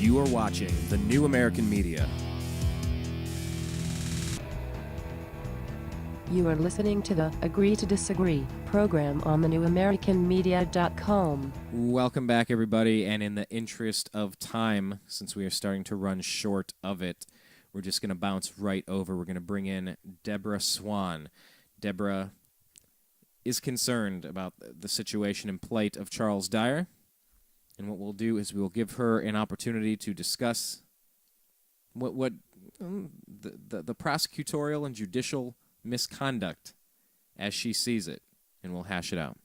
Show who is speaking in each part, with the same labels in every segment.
Speaker 1: You are watching the New American Media.
Speaker 2: You are listening to the Agree to Disagree program on the newamericanmedia.com.
Speaker 1: Welcome back, everybody, and in the interest of time, since we are starting to run short of it, we're just going to bounce right over. We're going to bring in Deborah Swan. Deborah is concerned about the situation and plight of Charles Dyer, and what we'll do is we will give her an opportunity to discuss what the prosecutorial and judicial misconduct as she sees it, and we'll hash it out.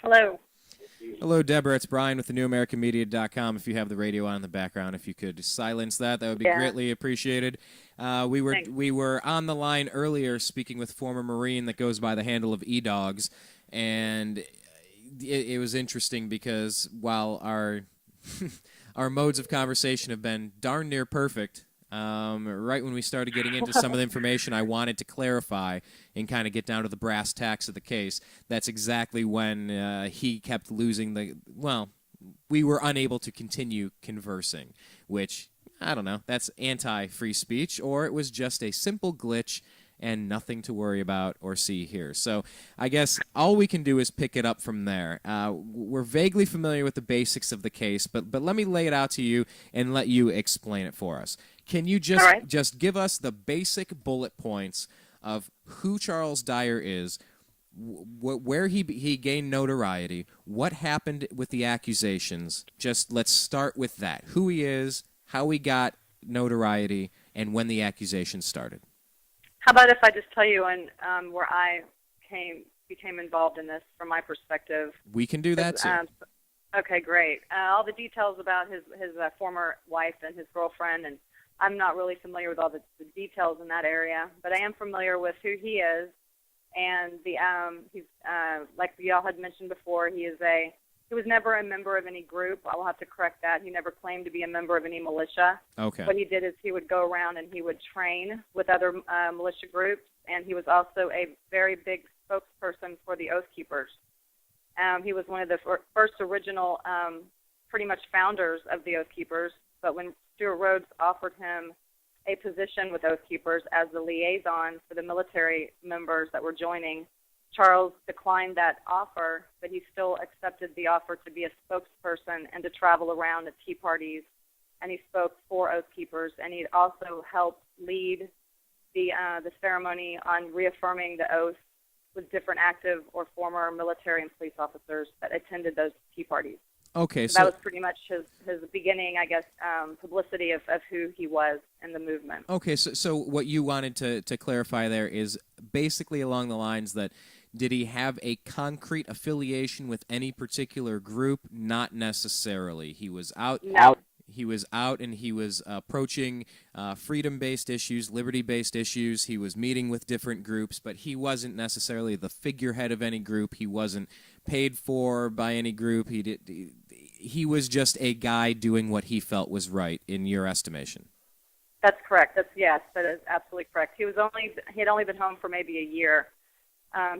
Speaker 3: Hello.
Speaker 1: Hello, Deborah. It's Brian with the newamericanmedia.com. If you have the radio on in the background, if you could silence that, that would be greatly appreciated. We were on the line earlier speaking with former Marine that goes by the handle of E-Dogs, and it was interesting because while our our modes of conversation have been darn near perfect, right when we started getting into some of the information I wanted to clarify and kind of get down to the brass tacks of the case, that's exactly when he kept losing we were unable to continue conversing, which, I don't know, that's anti-free speech, or it was just a simple glitch and nothing to worry about or see here. So I guess all we can do is pick it up from there. We're vaguely familiar with the basics of the case, but let me lay it out to you and let you explain it for us. Can you just give us the basic bullet points of who Charles Dyer is, where he gained notoriety, what happened with the accusations? Just let's start with that. Who he is, how he got notoriety, and when the accusations started.
Speaker 3: How about if I just tell you where I became involved in this from my perspective?
Speaker 1: We can do that, too.
Speaker 3: Okay, great. All the details about his former wife and his girlfriend, and I'm not really familiar with all the details in that area, but I am familiar with who he is. And he's like y'all had mentioned before, he was never a member of any group. I will have to correct that. He never claimed to be a member of any militia.
Speaker 1: Okay.
Speaker 3: What he did is he would go around and he would train with other militia groups, and he was also a very big spokesperson for the Oath Keepers. He was one of the first original, pretty much founders of the Oath Keepers, but when Stuart Rhodes offered him a position with Oath Keepers as the liaison for the military members that were joining, Charles declined that offer, but he still accepted the offer to be a spokesperson and to travel around at tea parties, and he spoke for Oath Keepers, and he also helped lead the ceremony on reaffirming the oath with different active or former military and police officers that attended those tea parties.
Speaker 1: Okay,
Speaker 3: so that was pretty much his beginning, I guess, publicity of who he was in the movement.
Speaker 1: Okay, so what you wanted to clarify there is basically along the lines that did he have a concrete affiliation with any particular group? Not necessarily. He was out.
Speaker 3: No.
Speaker 1: He was out and he was approaching freedom-based issues, liberty-based issues. He was meeting with different groups, but he wasn't necessarily the figurehead of any group. He wasn't paid for by any group. He was just a guy doing what he felt was right, in your estimation.
Speaker 3: That's correct. That is absolutely correct. He had only been home for maybe a year.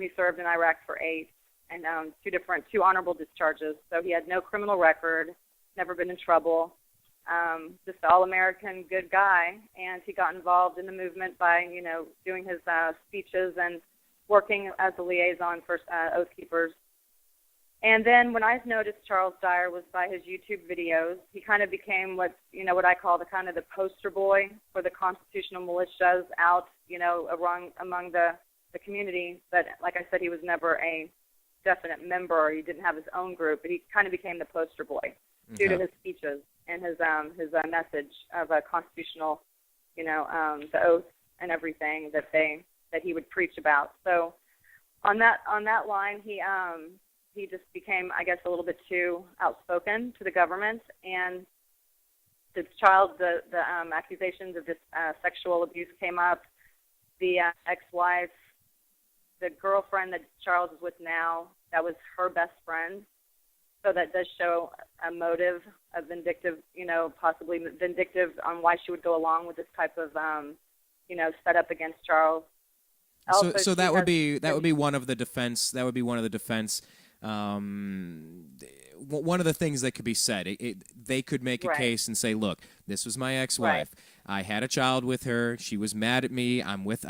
Speaker 3: He served in Iraq for 8 and two honorable discharges. So he had no criminal record, never been in trouble. Just an all-American good guy, and he got involved in the movement by, doing his speeches and working as a liaison for Oath Keepers. And then when I noticed Charles Dyer was by his YouTube videos, he kind of became what I call the poster boy for the constitutional militias out, among the community. But like I said, he was never a definite member. He didn't have his own group, but he kind of became the poster boy due to his speeches and his message of a constitutional, the oath and everything that he would preach about. So on that line, he just became, I guess, a little bit too outspoken to the government, and the accusations of this sexual abuse came up. The ex-wife, the girlfriend that Charles is with now, that was her best friend. So that does show a motive of vindictive, possibly vindictive on why she would go along with this type of set up against Charles.
Speaker 1: So that would be one of the defense. That would be one of the defense. One of the things that could be said. They could make a case and say, "Look, this was my ex-wife. I had a child with her. She was mad at me. I'm with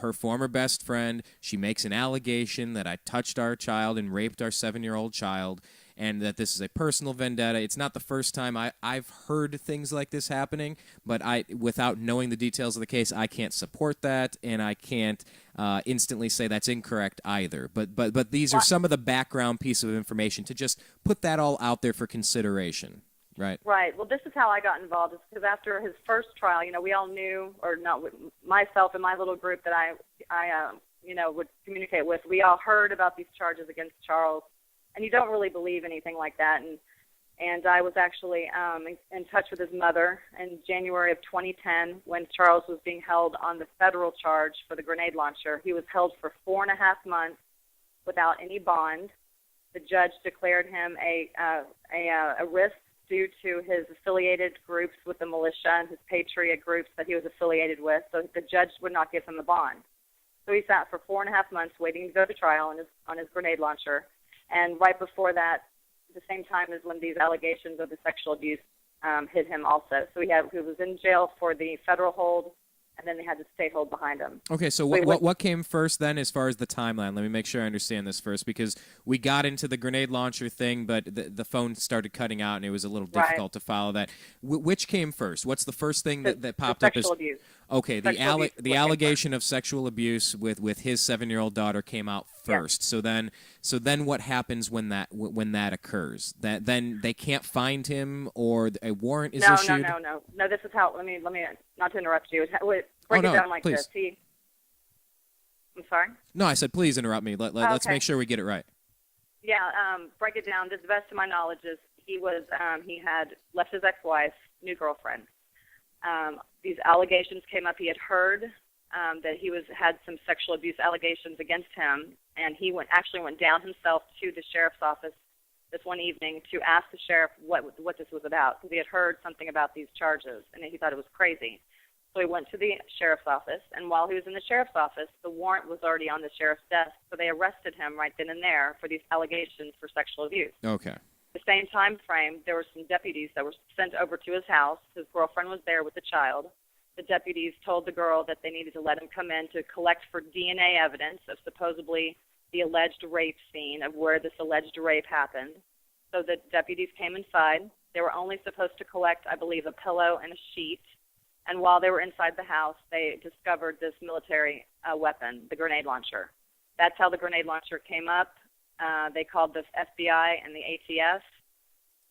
Speaker 1: her former best friend. She makes an allegation that I touched our child and raped our 7-year-old child, and that this is a personal vendetta." It's not the first time I've heard things like this happening, but without knowing the details of the case, I can't support that, and I can't instantly say that's incorrect either. But these are some of the background piece of information to just put that all out there for consideration. Right.
Speaker 3: Right. Well, this is how I got involved. It's because after his first trial, we all knew, or not myself and my little group that I would communicate with, we all heard about these charges against Charles, and you don't really believe anything like that. And I was actually in touch with his mother in January of 2010 when Charles was being held on the federal charge for the grenade launcher. He was held for 4.5 months without any bond. The judge declared him a risk due to his affiliated groups with the militia and his patriot groups that he was affiliated with, so the judge would not give him a bond. So he sat for 4.5 months waiting to go to trial on his grenade launcher, and right before that, at the same time as when these allegations of the sexual abuse hit him also. So he was in jail for the federal hold, and then they had the state hold behind him.
Speaker 1: Okay, so what came first then as far as the timeline? Let me make sure I understand this first, because we got into the grenade launcher thing, but the phone started cutting out, and it was a little difficult to follow that. Which came first? What's the first thing that popped up?
Speaker 3: Sexual abuse.
Speaker 1: Okay, the allegation of sexual abuse with his 7-year-old daughter came out first. Yeah. So then what happens when that occurs? Then they can't find him, or a warrant is issued?
Speaker 3: No. This is how. Let me not to interrupt you. Break it down like
Speaker 1: please.
Speaker 3: this. I'm sorry.
Speaker 1: No, I said please interrupt me. Let's make sure we get it right.
Speaker 3: Yeah, break it down. To the best of my knowledge, is he had left his ex-wife, new girlfriend. These allegations came up. He had heard that he had some sexual abuse allegations against him, and he actually went down himself to the sheriff's office this one evening to ask the sheriff what this was about, because he had heard something about these charges, and he thought it was crazy. So he went to the sheriff's office, and while he was in the sheriff's office, the warrant was already on the sheriff's desk, so they arrested him right then and there for these allegations for sexual abuse.
Speaker 1: Okay.
Speaker 3: The same time frame, there were some deputies that were sent over to his house. His girlfriend was there with the child. The deputies told the girl that they needed to let him come in to collect for DNA evidence of supposedly the alleged rape scene of where this alleged rape happened. So the deputies came inside. They were only supposed to collect, I believe, a pillow and a sheet. And while they were inside the house, they discovered this military weapon, the grenade launcher. That's how the grenade launcher came up. They called the FBI and the ATF.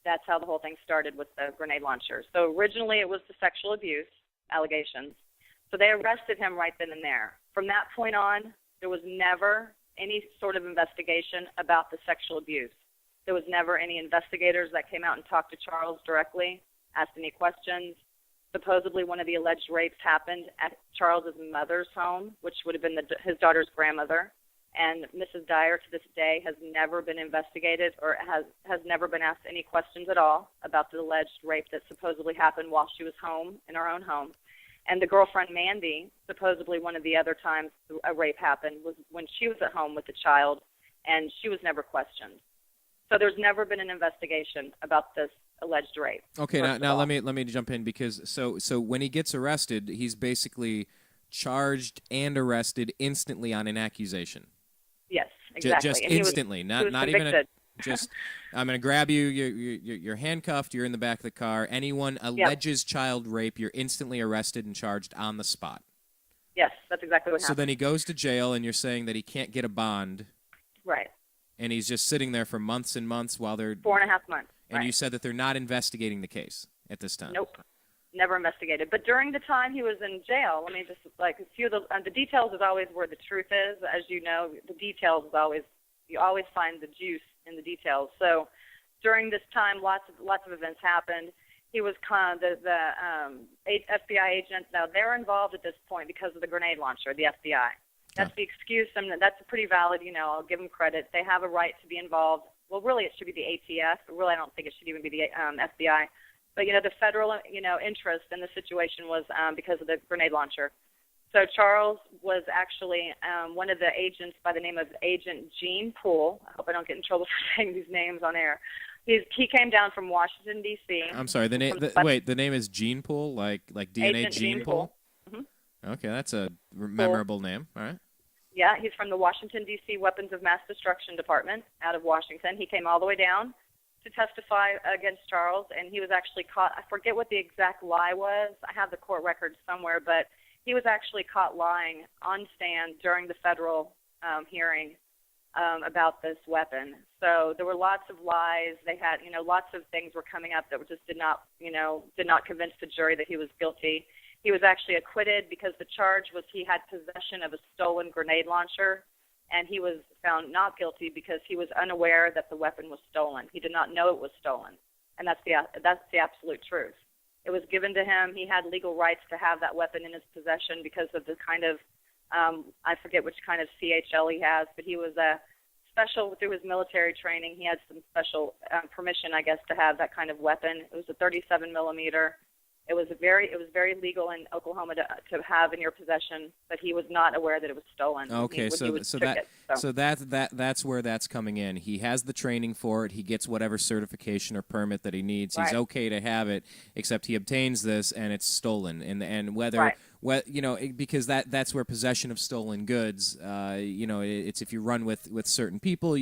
Speaker 3: That's how the whole thing started with the grenade launcher. So originally it was the sexual abuse allegations. So they arrested him right then and there. From that point on, there was never any sort of investigation about the sexual abuse. There was never any investigators that came out and talked to Charles directly, asked any questions. Supposedly one of the alleged rapes happened at Charles's mother's home, which would have been his daughter's grandmother. And Mrs. Dyer, to this day, has never been investigated or has never been asked any questions at all about the alleged rape that supposedly happened while she was home, in her own home. And the girlfriend, Mandy, supposedly one of the other times a rape happened was when she was at home with the child, and she was never questioned. So there's never been an investigation about this alleged rape.
Speaker 1: Okay, now let me jump in, because so when he gets arrested, he's basically charged and arrested instantly on an accusation.
Speaker 3: Yes, exactly.
Speaker 1: Just instantly, not even just. I'm going to grab you. You're handcuffed. You're in the back of the car. Anyone alleges child rape, you're instantly arrested and charged on the spot.
Speaker 3: Yes, that's exactly what happened.
Speaker 1: So then he goes to jail, and you're saying that he can't get a bond.
Speaker 3: Right.
Speaker 1: And he's just sitting there for months and months while they're
Speaker 3: 4.5 months.
Speaker 1: And you said that they're not investigating the case at this time.
Speaker 3: Nope. Never investigated. But during the time he was in jail, I mean, just like a few of the details is always where the truth is. As you know, the details is always, you always find the juice in the details. So during this time, lots of events happened. He was kind of the FBI agent. Now they're involved at this point because of the grenade launcher, the FBI. That's the excuse. I mean, that's pretty valid. I'll give them credit. They have a right to be involved. Well, really, it should be the ATF. But really, I don't think it should even be the FBI. But, the federal, interest in the situation was because of the grenade launcher. So Charles was actually one of the agents by the name of Agent Gene Poole. I hope I don't get in trouble for saying these names on air. He came down from Washington, D.C.
Speaker 1: I'm sorry. The name is Gene Poole, like DNA Gene Poole? Mm-hmm. Okay, that's a memorable name. All right.
Speaker 3: Yeah, he's from the Washington, D.C. Weapons of Mass Destruction Department out of Washington. He came all the way down to testify against Charles, and he was actually caught. I forget what the exact lie was. I have the court records somewhere, but he was actually caught lying on stand during the federal hearing about this weapon. So there were lots of lies. They had, lots of things were coming up that just did not convince the jury that he was guilty. He was actually acquitted because the charge was he had possession of a stolen grenade launcher, and he was found not guilty because he was unaware that the weapon was stolen. He did not know it was stolen, and that's the absolute truth. It was given to him. He had legal rights to have that weapon in his possession because of the kind of, I forget which kind of CHL he has, but he was a special, through his military training, he had some special permission, I guess, to have that kind of weapon. It was a 37 millimeter. It was very legal in Oklahoma to have in your possession, but he was not aware that it was stolen.
Speaker 1: Okay, so that's where that's coming in. He has the training for it. He gets whatever certification or permit that he needs. Right. He's okay to have it, except he obtains this and it's stolen. And whether right. Because that's where possession of stolen goods. It's if you run with certain people,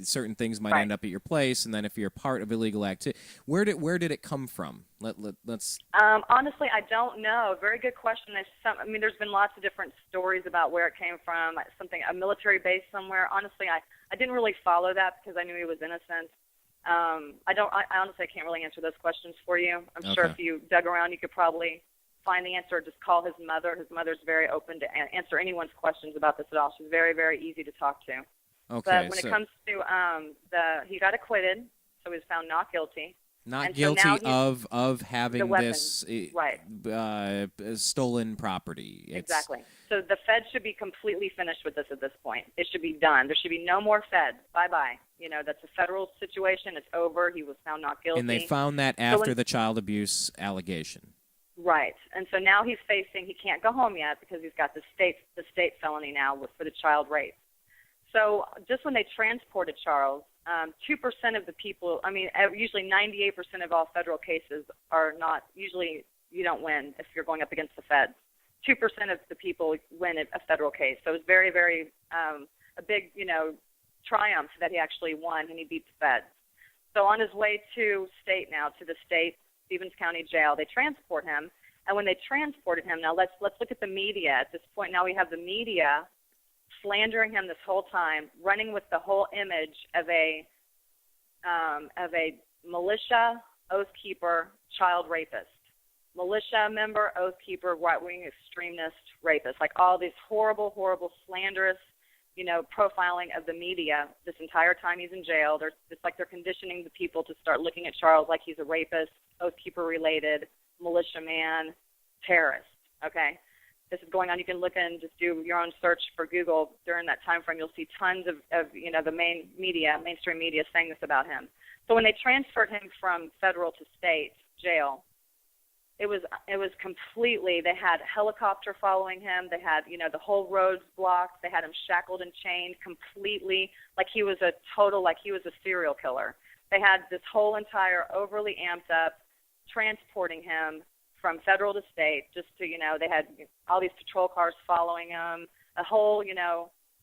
Speaker 1: certain things might
Speaker 3: right.
Speaker 1: end up at your place, and then if you're part of illegal activity, where did it come from? Let's.
Speaker 3: Honestly, I don't know. Very good question. There's been lots of different stories about where it came from. A military base somewhere. Honestly, I didn't really follow that because I knew he was innocent. I honestly can't really answer those questions for you. I'm sure if you dug around, you could probably find the answer. Just call his mother. His mother's very open to answer anyone's questions about this at all. She's very, very easy to talk to.
Speaker 1: Okay,
Speaker 3: but when it comes to he got acquitted, so he was found not guilty.
Speaker 1: Not guilty of having this
Speaker 3: right.
Speaker 1: Stolen property.
Speaker 3: Exactly. So the feds should be completely finished with this at this point. It should be done. There should be no more feds. Bye-bye. That's a federal situation. It's over. He was found not guilty.
Speaker 1: And they found that after the child abuse allegation.
Speaker 3: Right. And so now he can't go home yet because he's got the state felony now for the child rape. So just when they transported Charles, 2% of the people, usually 98% of all federal cases are not, usually you don't win if you're going up against the feds. 2% of the people win a federal case. So it was very, very, a big, triumph that he actually won and he beat the feds. So on his way to the state, Stevens County Jail, they transport him. And when they transported him, now let's look at the media. At this point, now we have the media slandering him this whole time, running with the whole image of a militia, oath keeper, child rapist. Militia member, oath keeper, right-wing extremist, rapist. Like all these horrible, horrible, slanderous, profiling of the media this entire time he's in jail. It's like they're conditioning the people to start looking at Charles like he's a rapist, oath keeper related, militia man, terrorist, okay? This is going on. You can look and just do your own search for Google during that time frame. You'll see tons of the mainstream media saying this about him. So when they transferred him from federal to state jail, it was completely, they had a helicopter following him. They had, the whole roads blocked. They had him shackled and chained completely like he was a serial killer. They had this whole entire overly amped up transporting him from federal to state, just to, they had all these patrol cars following him, a whole,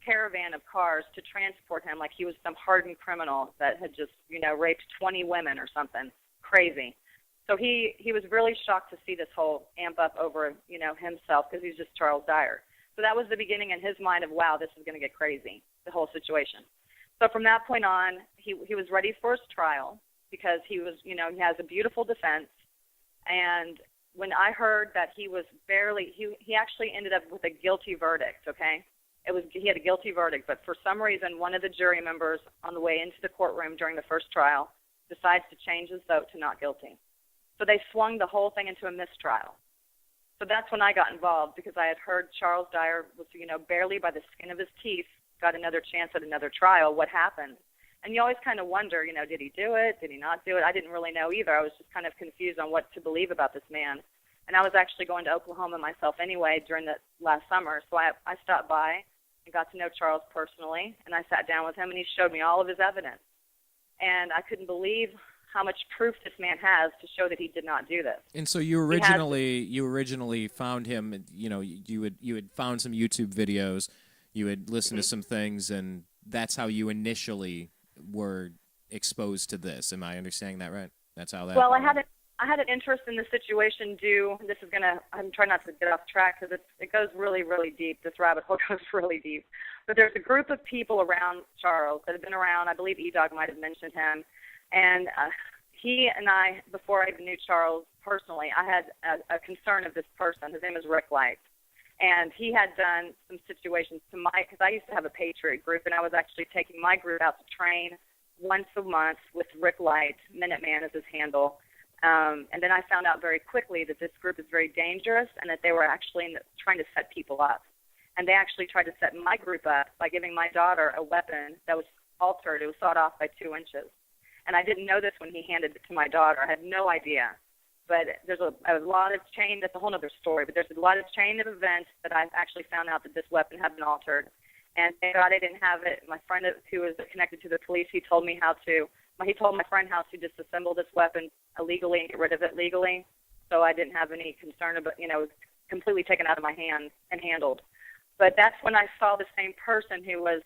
Speaker 3: caravan of cars to transport him like he was some hardened criminal that had just, raped 20 women or something crazy. So he was really shocked to see this whole amp up over, himself because he's just Charles Dyer. So that was the beginning in his mind of, wow, this is going to get crazy, the whole situation. So from that point on, he was ready for his trial because he was, he has a beautiful defense. And when I heard that he was he actually ended up with a guilty verdict, okay? He had a guilty verdict, but for some reason, one of the jury members on the way into the courtroom during the first trial decides to change his vote to not guilty. So they swung the whole thing into a mistrial. So that's when I got involved because I had heard Charles Dyer was, barely by the skin of his teeth, got another chance at another trial. What happened? And you always kind of wonder, did he do it? Did he not do it? I didn't really know either. I was just kind of confused on what to believe about this man. And I was actually going to Oklahoma myself anyway during the last summer. So I stopped by and got to know Charles personally, and I sat down with him, and he showed me all of his evidence. And I couldn't believe how much proof this man has to show that he did not do this.
Speaker 1: And so you originally found him, you had found some YouTube videos, you had listened to some things, and that's how you initially were exposed to this. Am I understanding that right? That's how that
Speaker 3: Well, I had an interest in the situation I'm trying not to get off track because it goes really, really deep. This rabbit hole goes really deep. But there's a group of people around Charles that have been around. I believe E-Dog might have mentioned him. And he and I, before I even knew Charles personally, I had a concern of this person. His name is Rick Light. And he had done some situations because I used to have a Patriot group, and I was actually taking my group out to train once a month with Rick Light, Minuteman is his handle. And then I found out very quickly that this group is very dangerous and that they were actually trying to set people up. And they actually tried to set my group up by giving my daughter a weapon that was altered. It was sawed off by 2 inches. And I didn't know this when he handed it to my daughter. I had no idea. But there's a lot of chain, that's a whole other story, but there's a lot of chain of events that I actually found out that this weapon had been altered. And thank God I didn't have it. My friend who was connected to the police, he told my friend how to disassemble this weapon illegally and get rid of it legally. So I didn't have any concern about, it was completely taken out of my hand and handled. But that's when I saw the same person who was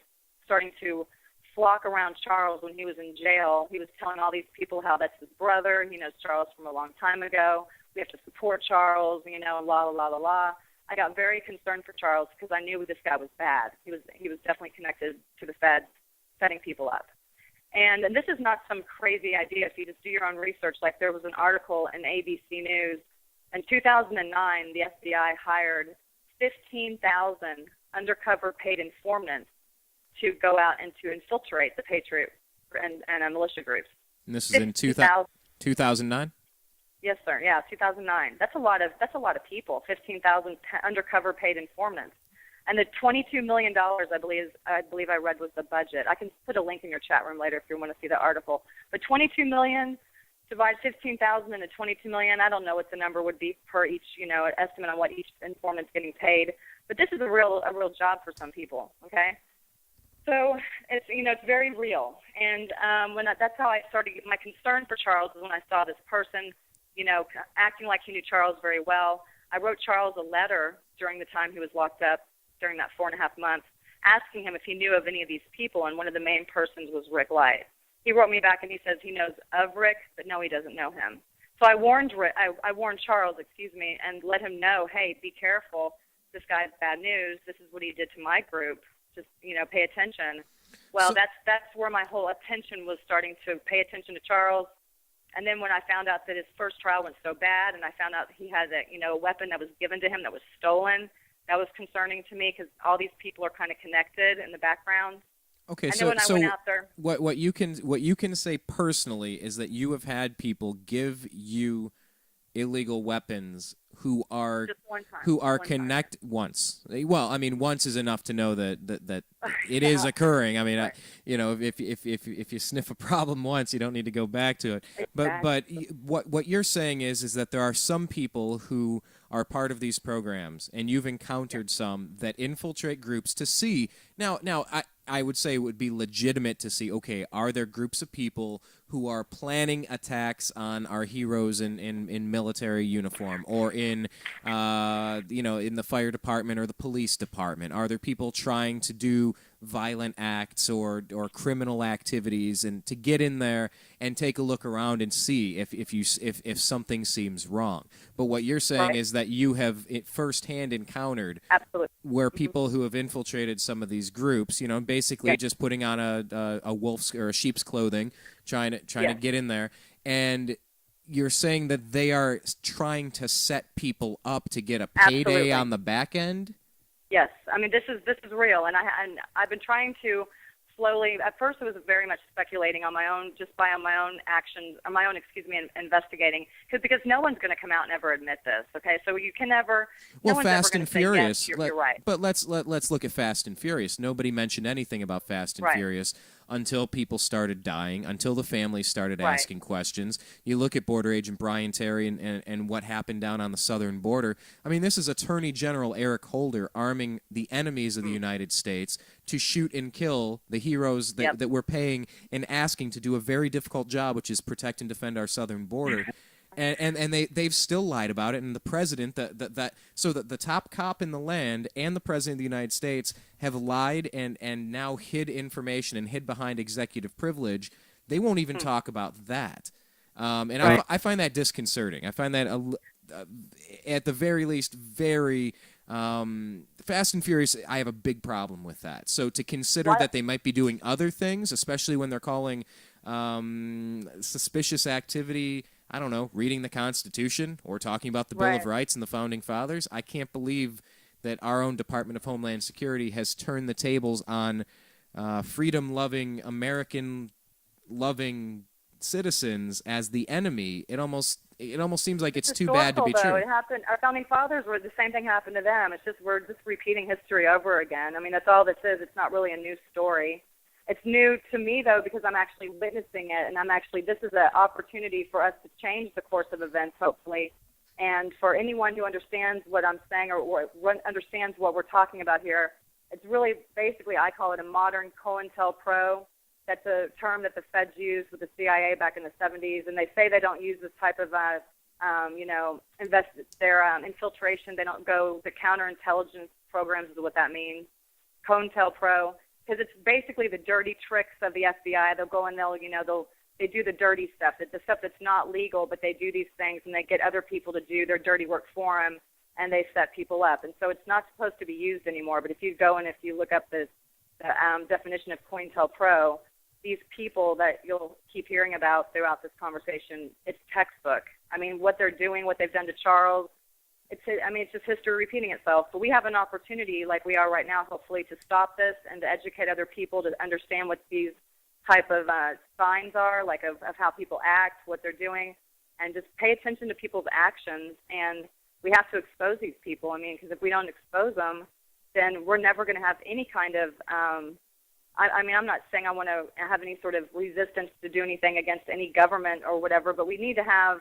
Speaker 3: starting to flock around Charles when he was in jail. He was telling all these people how that's his brother. He knows Charles from a long time ago. We have to support Charles, and la, la, la, la, la. I got very concerned for Charles because I knew this guy was bad. He was definitely connected to the feds, setting people up. And this is not some crazy idea. If you just do your own research, like there was an article in ABC News. In 2009, the FBI hired 15,000 undercover paid informants to go out and to infiltrate the Patriot and militia groups.
Speaker 1: And this is in 2009?
Speaker 3: Yes, sir. Yeah, 2009. That's a lot of people. 15,000 undercover paid informants. And the $22 million, I believe I read was the budget. I can put a link in your chat room later if you want to see the article. But $22 million, divide 15,000 into $22 million. I don't know what the number would be per each, an estimate on what each informant's getting paid. But this is a real job for some people. Okay. So it's it's very real. And that's how I started. My concern for Charles is when I saw this person, acting like he knew Charles very well. I wrote Charles a letter during the time he was locked up, during that 4.5 months, asking him if he knew of any of these people, and one of the main persons was Rick Light. He wrote me back and he says he knows of Rick, but no, he doesn't know him. So I warned Charles, and let him know, hey, be careful. This guy's bad news. This is what he did to my group. Just pay attention. Well, that's where my whole attention was starting to pay attention to Charles. And then when I found out that his first trial went so bad, and I found out he had a weapon that was given to him that was stolen, that was concerning to me because all these people are kind of connected in the background.
Speaker 1: Okay,
Speaker 3: and then when I went out there,
Speaker 1: what you can say personally is that you have had people give you illegal weapons who are connect once. Well, I mean, once is enough to know that it is occurring. I mean, right. If you sniff a problem once, you don't need to go back to it. Exactly. But what you're saying is that there are some people who are part of these programs, and you've encountered some that infiltrate groups to see. Now, I would say it would be legitimate to see, okay, are there groups of people who are planning attacks on our heroes in military uniform or in the fire department or the police department? Are there people trying to do violent acts or criminal activities, and to get in there and take a look around and see if something seems wrong? But what you're saying is that you have firsthand encountered where people who have infiltrated some of these groups, basically just putting on a wolf's or a sheep's clothing, trying to get in there, and you're saying that they are trying to set people up to get a payday on the back end?
Speaker 3: Yes, I mean this is real, and I've been trying to slowly. At first, it was very much speculating on my own, actions, on my own, investigating, because no one's going to come out and ever admit this. Okay, so you can never.
Speaker 1: Well, Fast and Furious.
Speaker 3: Yes, you're right.
Speaker 1: But let's look at Fast and Furious. Nobody mentioned anything about Fast and Furious, until people started dying, until the families started asking questions. You look at Border Agent Brian Terry and what happened down on the southern border. I mean, this is Attorney General Eric Holder arming the enemies of the United States to shoot and kill the heroes that we're paying and asking to do a very difficult job, which is protect and defend our southern border. And they've still lied about it, and the president, so the top cop in the land and the president of the United States have lied and now hid information and hid behind executive privilege. They won't even talk about that, I find that disconcerting. I find that at the very least very Fast and Furious. I have a big problem with that. So to consider that they might be doing other things, especially when they're calling suspicious activity, I don't know, reading the Constitution or talking about the Bill of Rights and the Founding Fathers. I can't believe that our own Department of Homeland Security has turned the tables on freedom-loving, American-loving citizens as the enemy. It almost seems like it's too bad to be true.
Speaker 3: It happened. Our Founding Fathers the same thing happened to them. It's just we're just repeating history over again. I mean, that's all this is. It's not really a new story. It's new to me, though, because I'm actually witnessing it, and this is an opportunity for us to change the course of events, hopefully. And for anyone who understands what I'm saying or understands what we're talking about here, it's really basically, I call it a modern COINTELPRO. That's a term that the feds used with the CIA back in the 70s, and they say they don't use this type of, infiltration. They don't go the counterintelligence programs is what that means. COINTELPRO. Because it's basically the dirty tricks of the FBI. They'll go and they do the dirty stuff, the stuff that's not legal, but they do these things and they get other people to do their dirty work for them, and they set people up. And so it's not supposed to be used anymore. But if you go and if you look up the definition of COINTELPRO, these people that you'll keep hearing about throughout this conversation, it's textbook. I mean, what they're doing, what they've done to Charles. It's just history repeating itself. So we have an opportunity, like we are right now, hopefully, to stop this and to educate other people to understand what these type of signs are, like of how people act, what they're doing, and just pay attention to people's actions. And we have to expose these people. I mean, because if we don't expose them, then we're never going to have any kind of I'm not saying I want to have any sort of resistance to do anything against any government or whatever, but we need to have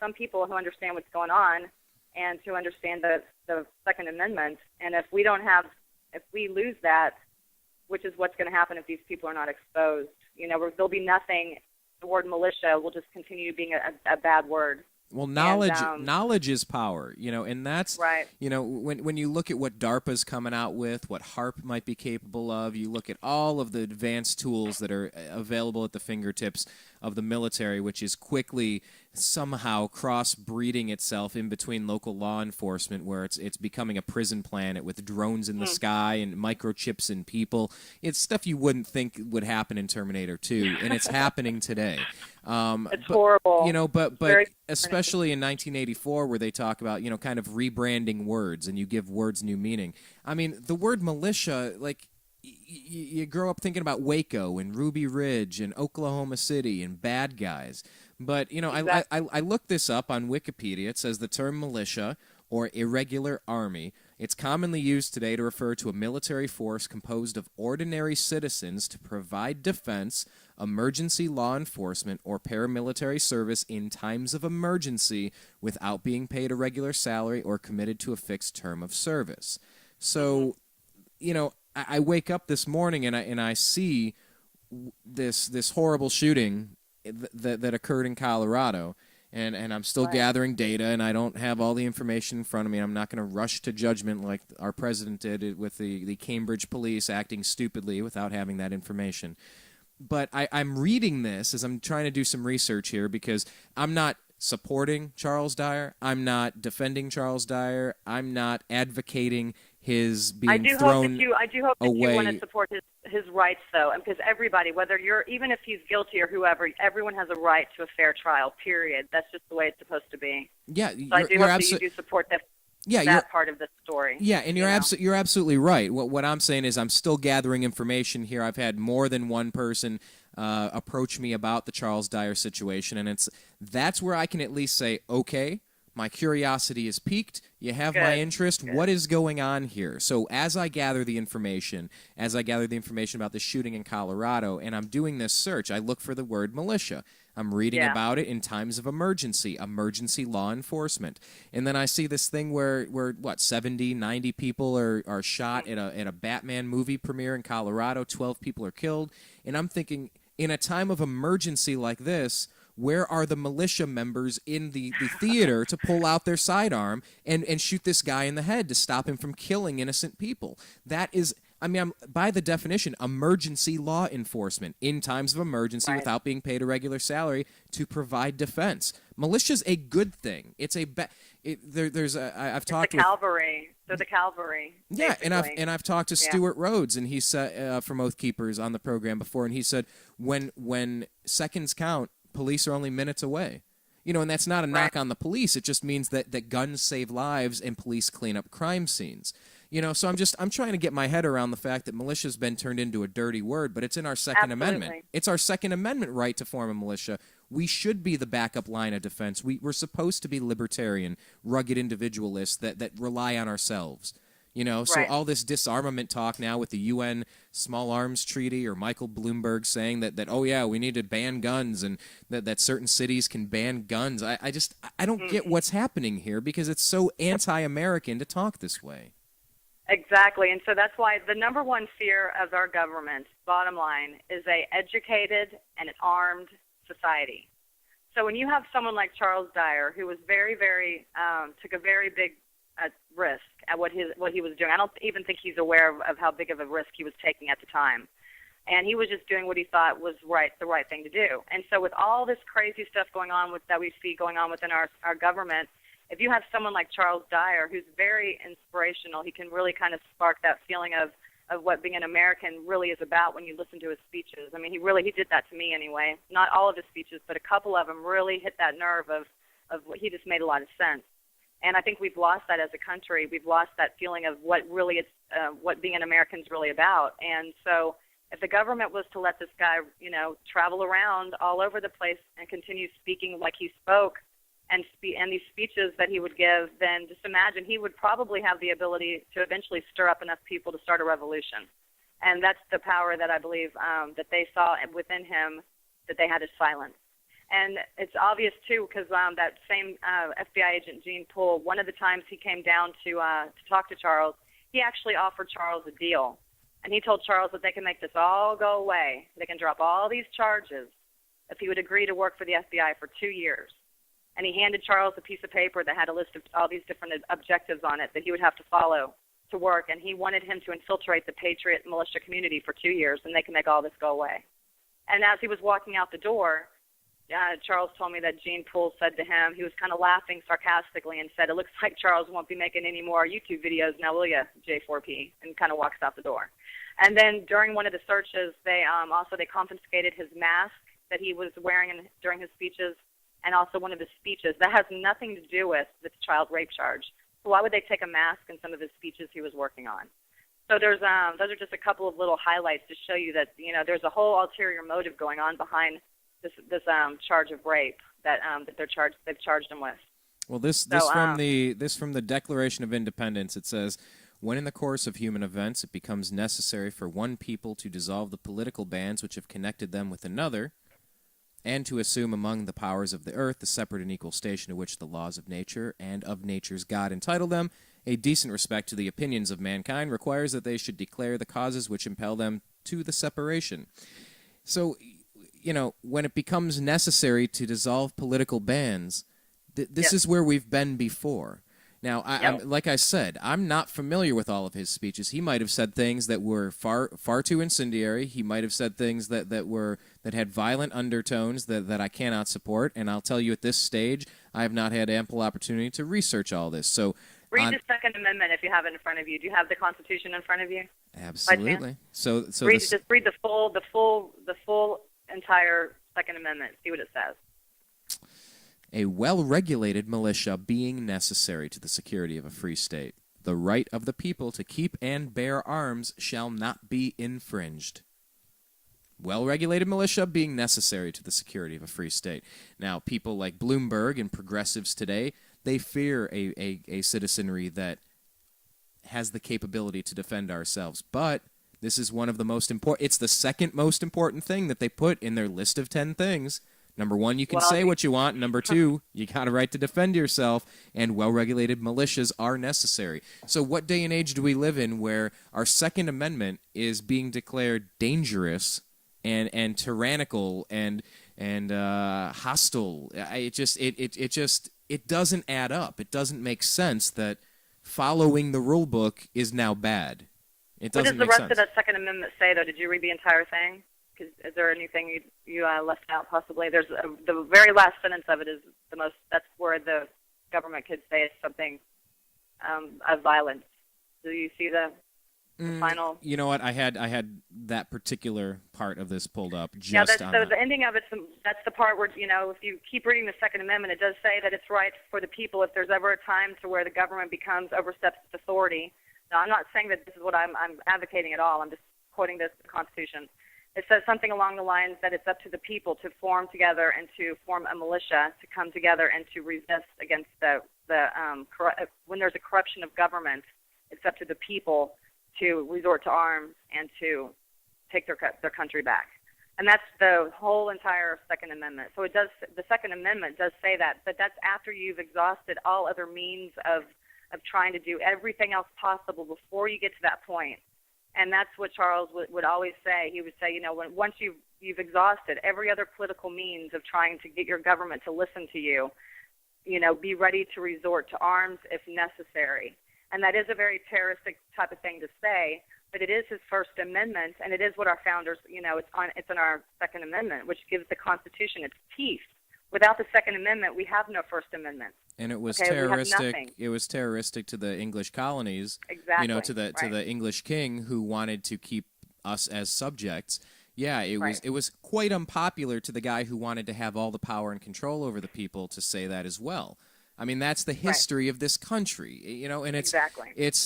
Speaker 3: some people who understand what's going on and to understand the Second Amendment. And if we lose that, which is what's going to happen if these people are not exposed, there'll be nothing. The word militia will just continue being a bad word.
Speaker 1: Well, knowledge is power, and that's
Speaker 3: right.
Speaker 1: When you look at what DARPA's coming out with, what HARP might be capable of, you look at all of the advanced tools that are available at the fingertips of the military, which is quickly somehow cross-breeding itself in between local law enforcement, where it's becoming a prison planet with drones in the sky and microchips in people. It's stuff you wouldn't think would happen in Terminator 2, and it's happening today.
Speaker 3: It's horrible.
Speaker 1: But especially in 1984, where they talk about, kind of rebranding words and you give words new meaning. I mean, the word militia, like, you grow up thinking about Waco and Ruby Ridge and Oklahoma City and bad guys. But, exactly. I looked this up on Wikipedia. It says the term militia or irregular army, it's commonly used today to refer to a military force composed of ordinary citizens to provide defense, emergency law enforcement, or paramilitary service in times of emergency without being paid a regular salary or committed to a fixed term of service. So, I wake up this morning and I see this horrible shooting that occurred in Colorado, and I'm still gathering data, and I don't have all the information in front of me. I'm not going to rush to judgment like our president did with the Cambridge police acting stupidly without having that information. But I'm reading this as I'm trying to do some research here, because I'm not supporting Charles Dyer. I'm not defending Charles Dyer. I'm not advocating his being thrown away.
Speaker 3: I do hope that you want to support his rights, though, because everybody, even if he's guilty or whoever, everyone has a right to a fair trial, period. That's just the way it's supposed to be.
Speaker 1: Yeah,
Speaker 3: so I do hope that you do support that. That part of the story.
Speaker 1: Yeah, and you're absolutely right. What I'm saying is I'm still gathering information here. I've had more than one person approach me about the Charles Dyer situation, and that's where I can at least say, okay, My curiosity is piqued. You have
Speaker 3: Good.
Speaker 1: my interest.
Speaker 3: Good.
Speaker 1: What is going on here? So as I gather the information about the shooting in Colorado, and I'm doing this search, I look for the word militia. I'm reading about it in times of emergency law enforcement. And then I see this thing where 70, 90 people are shot at a Batman movie premiere in Colorado. 12 people are killed. And I'm thinking, in a time of emergency like this, where are the militia members in the theater to pull out their sidearm and shoot this guy in the head to stop him from killing innocent people? That is... I'm by the definition, emergency law enforcement in times of emergency without being paid a regular salary to provide defense. Militia's a good thing. It's a I've talked with
Speaker 3: cavalry. They're the cavalry.
Speaker 1: Yeah,
Speaker 3: basically.
Speaker 1: and I've talked to Stuart Rhodes, and he said from Oath Keepers on the program before, and he said when seconds count, police are only minutes away. And that's not a knock on the police. It just means that guns save lives and police clean up crime scenes. So I'm trying to get my head around the fact that militia's been turned into a dirty word, but it's in our Second Amendment. It's our Second Amendment right to form a militia. We should be the backup line of defense. We're supposed to be libertarian, rugged individualists that rely on ourselves. So all this disarmament talk now with the UN Small Arms Treaty or Michael Bloomberg saying that oh yeah, we need to ban guns and that certain cities can ban guns. I don't get what's happening here because it's so anti-American to talk this way.
Speaker 3: Exactly, and so that's why the number one fear of our government, bottom line, is a educated and an armed society. So when you have someone like Charles Dyer, who was very, very took a very big risk at what he was doing. I don't even think he's aware of how big of a risk he was taking at the time, and he was just doing what he thought was the right thing to do. And so with all this crazy stuff that we see going on within our government. If you have someone like Charles Dyer, who's very inspirational, he can really kind of spark that feeling of what being an American really is about when you listen to his speeches. I mean, he did that to me anyway. Not all of his speeches, but a couple of them really hit that nerve of what he just made a lot of sense. And I think we've lost that as a country. We've lost that feeling of what being an American is really about. And so if the government was to let this guy, travel around all over the place and continue speaking like he spoke, and these speeches that he would give, then just imagine he would probably have the ability to eventually stir up enough people to start a revolution. And that's the power that I believe that they saw within him that they had to silence. And it's obvious, too, because that same FBI agent, Gene Poole, one of the times he came down to talk to Charles, he actually offered Charles a deal. And he told Charles that they can make this all go away. They can drop all these charges if he would agree to work for the FBI for 2 years. And he handed Charles a piece of paper that had a list of all these different objectives on it that he would have to follow to work. And he wanted him to infiltrate the patriot militia community for 2 years, and they can make all this go away. And as he was walking out the door, Charles told me that Gene Poole said to him, he was kind of laughing sarcastically and said, "It looks like Charles won't be making any more YouTube videos now, will you, J4P?" And kind of walks out the door. And then during one of the searches, they confiscated his mask that he was wearing during his speeches, and also one of his speeches. That has nothing to do with the child rape charge. So why would they take a mask in some of his speeches he was working on? So those are just a couple of little highlights to show you that there's a whole ulterior motive going on behind this charge of rape that they've charged him with.
Speaker 1: Well, this from the Declaration of Independence. It says, "When in the course of human events it becomes necessary for one people to dissolve the political bands which have connected them with another, and to assume among the powers of the earth the separate and equal station to which the laws of nature and of nature's God entitle them, a decent respect to the opinions of mankind requires that they should declare the causes which impel them to the separation." So, when it becomes necessary to dissolve political bands, this is where we've been before. Now, like I said, I'm not familiar with all of his speeches. He might have said things that were far too incendiary. He might have said things that had violent undertones that I cannot support. And I'll tell you, at this stage, I have not had ample opportunity to research all this. So
Speaker 3: read the Second Amendment if you have it in front of you. Do you have the Constitution in front of you?
Speaker 1: Absolutely. So
Speaker 3: just read the full entire Second Amendment. See what it says.
Speaker 1: A well-regulated militia being necessary to the security of a free state. The right of the people to keep and bear arms shall not be infringed. Well-regulated militia being necessary to the security of a free state. Now, people like Bloomberg and progressives today, They fear a citizenry that has the capability to defend ourselves. But this is one of the most important. It's the second most important thing that they put in their list of 10 things. Number one, you can say what you want. Number two, you got a right to defend yourself, and well-regulated militias are necessary. So what day and age do we live in where our Second Amendment is being declared dangerous and tyrannical and hostile? It doesn't add up. It doesn't make sense that following the rule book is now bad. It doesn't make sense.
Speaker 3: What does the rest of the Second Amendment say, though? Did you read the entire thing? Is there anything you left out, possibly? There's the very last sentence of it is the most. That's where the government could say it's something of violence. Do you see the final?
Speaker 1: You know what? I had that particular part of this pulled up.
Speaker 3: The ending of it. That's the part where if you keep reading the Second Amendment, it does say that it's right for the people if there's ever a time to where the government oversteps its authority. Now, I'm not saying that this is what I'm advocating at all. I'm just quoting this Constitution. It says something along the lines that it's up to the people to form together and to form a militia to come together and to resist against when there's a corruption of government. It's up to the people to resort to arms and to take their country back. And that's the whole entire Second Amendment. So the Second Amendment does say that, but that's after you've exhausted all other means of trying to do everything else possible before you get to that point. And that's what Charles would always say. He would say, once you've exhausted every other political means of trying to get your government to listen to you, be ready to resort to arms if necessary. And that is a very terroristic type of thing to say, but it is his First Amendment, and it is what our founders, it's in our Second Amendment, which gives the Constitution its teeth. Without the Second Amendment, we have no First Amendment.
Speaker 1: And it was terroristic. It was terroristic to the English colonies.
Speaker 3: Exactly.
Speaker 1: To the English king who wanted to keep us as subjects. Yeah, it was quite unpopular to the guy who wanted to have all the power and control over the people to say that as well. I mean, that's the history of this country, and it's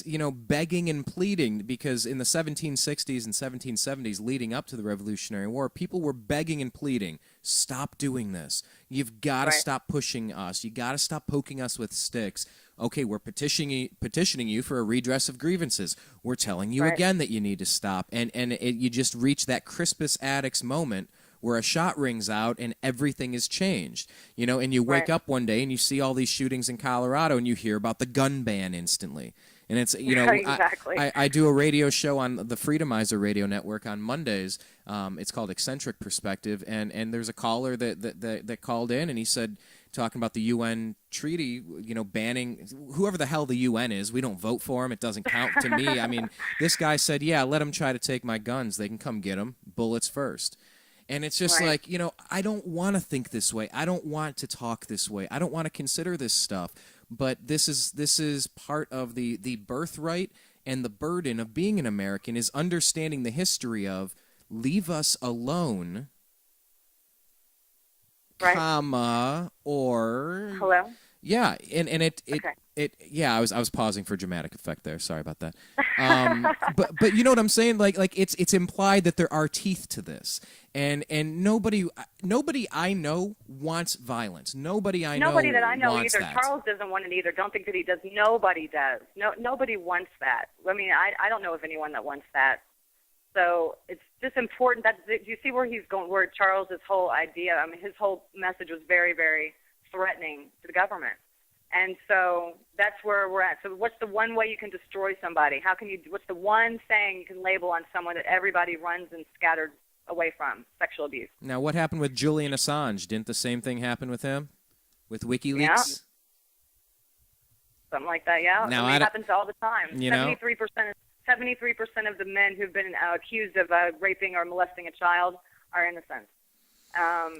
Speaker 1: begging and pleading, because in the 1760s and 1770s leading up to the Revolutionary War, people were begging and pleading, stop doing this. You've got to stop pushing us. You got to stop poking us with sticks. Okay, we're petitioning you for a redress of grievances. We're telling you again that you need to stop. And you just reach that Crispus Attucks moment where a shot rings out and everything is changed, and you wake up one day and you see all these shootings in Colorado and you hear about the gun ban instantly. And it's,
Speaker 3: exactly.
Speaker 1: I do a radio show on the Freedomizer radio network on Mondays. It's called Eccentric Perspective. And there's a caller that called in, and he said, talking about the UN treaty, banning whoever the hell the UN is. We don't vote for them. It doesn't count to me. I mean, this guy said, yeah, let them try to take my guns. They can come get them. Bullets first. And it's just like, I don't want to think this way. I don't want to talk this way. I don't want to consider this stuff. But this is part of the birthright and the burden of being an American, is understanding the history of leave us alone, comma, or...
Speaker 3: Hello?
Speaker 1: Yeah, and it
Speaker 3: okay.
Speaker 1: I was pausing for dramatic effect there. Sorry about that. But you know what I'm saying? Like it's implied that there are teeth to this, and nobody I know wants violence. Nobody that I know
Speaker 3: either.
Speaker 1: That.
Speaker 3: Charles doesn't want it either. Don't think that he does. Nobody does. Nobody wants that. I mean, I don't know of anyone that wants that. So it's just important that you see where he's going. Where Charles's whole idea. I mean, his whole message was very, very threatening to the government. And so that's where we're at. So what's the one way you can destroy somebody? What's the one thing you can label on someone that everybody runs and scattered away from? Sexual abuse.
Speaker 1: Now, what happened with Julian Assange? Didn't the same thing happen with him? With WikiLeaks? Yeah.
Speaker 3: Something like that, yeah.
Speaker 1: Now,
Speaker 3: it happens all the time.
Speaker 1: 73%
Speaker 3: of the men who've been accused of raping or molesting a child are innocent.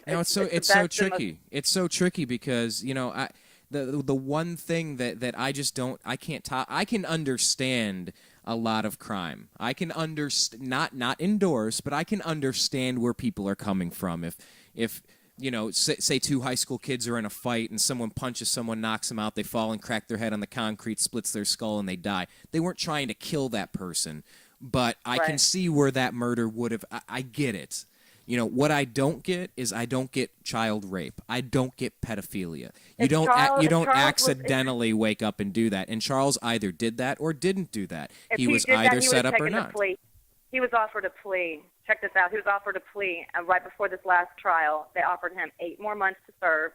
Speaker 1: It's so tricky. It's so tricky because, the one thing that I just I can't talk. I can understand a lot of crime. I can not endorse, but I can understand where people are coming from. If say two high school kids are in a fight and someone punches someone, knocks them out, they fall and crack their head on the concrete, splits their skull, and they die. They weren't trying to kill that person, but I can see where that murder would have. I get it. What I don't get is I don't get child rape. I don't get pedophilia. You
Speaker 3: If
Speaker 1: don't
Speaker 3: Charles
Speaker 1: accidentally wake up and do that. And Charles either did that or didn't do that. He was
Speaker 3: did
Speaker 1: either
Speaker 3: that,
Speaker 1: set up or not.
Speaker 3: He was offered a plea. Check this out. He was offered a plea right before this last trial. They offered him 8 more months to serve,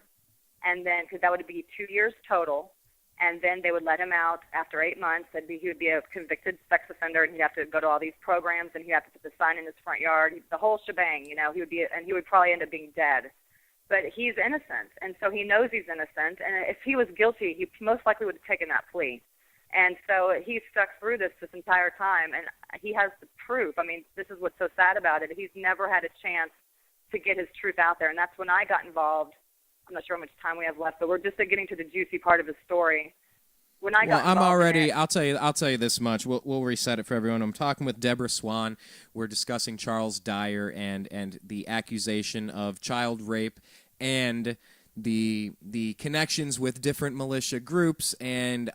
Speaker 3: and then because that would be 2 years total. And then they would let him out after 8 months. He would be a convicted sex offender, and he'd have to go to all these programs, and he'd have to put the sign in his front yard, the whole shebang. He would probably end up being dead. But he's innocent, and so he knows he's innocent. And if he was guilty, he most likely would have taken that plea. And so he stuck through this entire time, and he has the proof. I mean, this is what's so sad about it. He's never had a chance to get his truth out there, and that's when I got involved. I'm not sure how much time we have left, but we're just getting to the juicy part of his story. When I got
Speaker 1: I'll tell you this much. We'll reset it for everyone. I'm talking with Deborah Swan. We're discussing Charles Dyer and the accusation of child rape and the connections with different militia groups and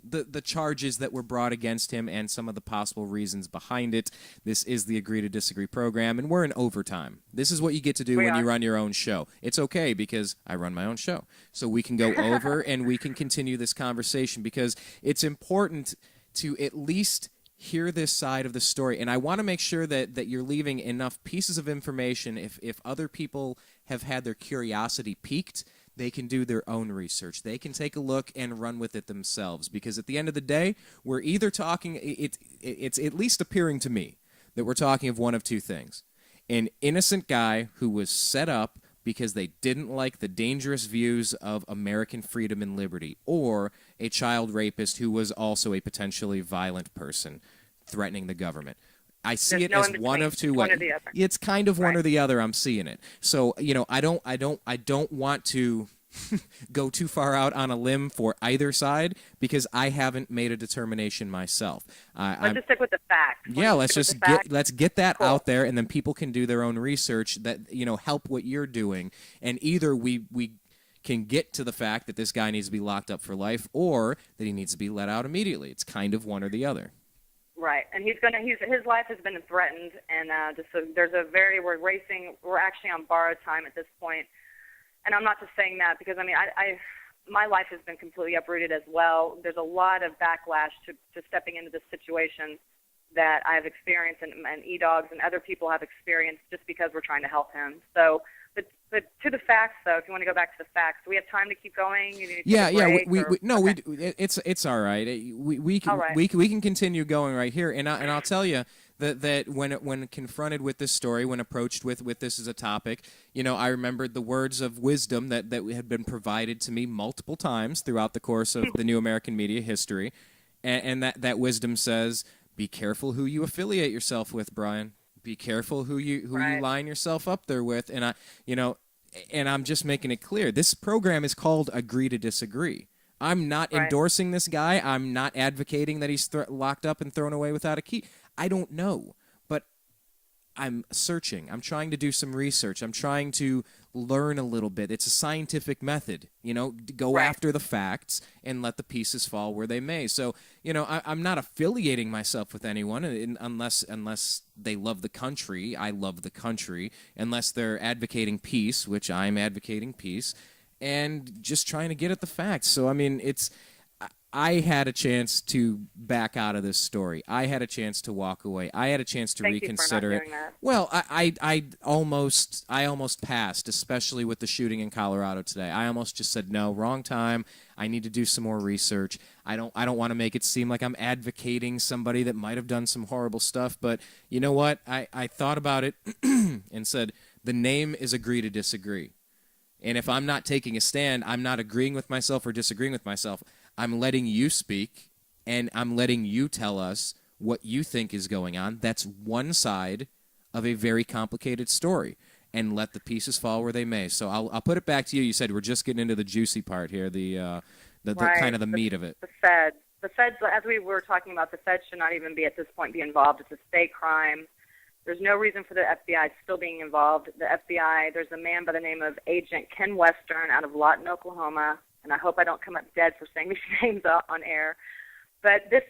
Speaker 1: the charges that were brought against him and some of the possible reasons behind it. This is the Agree to Disagree program, and we're in overtime. This is what you get to do when you run your own show. It's okay because I run my own show. So we can go over and we can continue this conversation because it's important to at least hear this side of the story. And I want to make sure that you're leaving enough pieces of information if other people have had their curiosity piqued. They can do their own research. They can take a look and run with it themselves. Because at the end of the day, we're either talking, it's at least appearing to me that we're talking of one of two things. An innocent guy who was set up because they didn't like the dangerous views of American freedom and liberty, or a child rapist who was also a potentially violent person threatening the government. I see it as one of two ways. It's kind of one or the other. I'm seeing it. So, I don't want to go too far out on a limb for either side because I haven't made a determination myself.
Speaker 3: Let's just stick with the facts.
Speaker 1: Let's get that out there, and then people can do their own research that help what you're doing, and either we can get to the fact that this guy needs to be locked up for life, or that he needs to be let out immediately. It's kind of one or the other.
Speaker 3: Right, and his life has been threatened, and we're actually on borrowed time at this point, and I'm not just saying that because my life has been completely uprooted as well. There's a lot of backlash to stepping into this situation that I've experienced, and E-Dogs and other people have experienced just because we're trying to help him. So, but to the facts, though, if you want to go back to the facts, do we have time to keep going? It's
Speaker 1: all right. We can continue going right here, and I'll tell you that when confronted with this story, when approached with this as a topic, I remembered the words of wisdom that had been provided to me multiple times throughout the course of the new American media history, and that wisdom says, "Be careful who you affiliate yourself with, Brian. Be careful who you line yourself up there with." And I'm just making it clear. This program is called Agree to Disagree. I'm not endorsing this guy. I'm not advocating that he's locked up and thrown away without a key. I don't know, but I'm searching. I'm trying to do some research. I'm trying to learn a little bit. It's a scientific method, go after the facts and let the pieces fall where they may. So, I'm not affiliating myself with anyone unless they love the country. I love the country. Unless they're advocating peace, which I'm advocating peace, and just trying to get at the facts. So, I had a chance to back out of this story. I had a chance to walk away. I had a chance to reconsider it. Well, I almost passed, especially with the shooting in Colorado today. I almost just said no, wrong time. I need to do some more research. I don't want to make it seem like I'm advocating somebody that might have done some horrible stuff. But you know what? I thought about it and said the name is Agree to Disagree. And if I'm not taking a stand, I'm not agreeing with myself or disagreeing with myself. I'm letting you speak, and I'm letting you tell us what you think is going on. That's one side of a very complicated story, and let the pieces fall where they may. So I'll put it back to you. You said we're just getting into the juicy part here, the kind of the meat of it.
Speaker 3: The feds, as we were talking about, the feds should not even be at this point be involved. It's a state crime. There's no reason for the FBI still being involved. The FBI, there's a man by the name of Agent Ken Western out of Lawton, Oklahoma, and I hope I don't come up dead for saying these names on air. But this,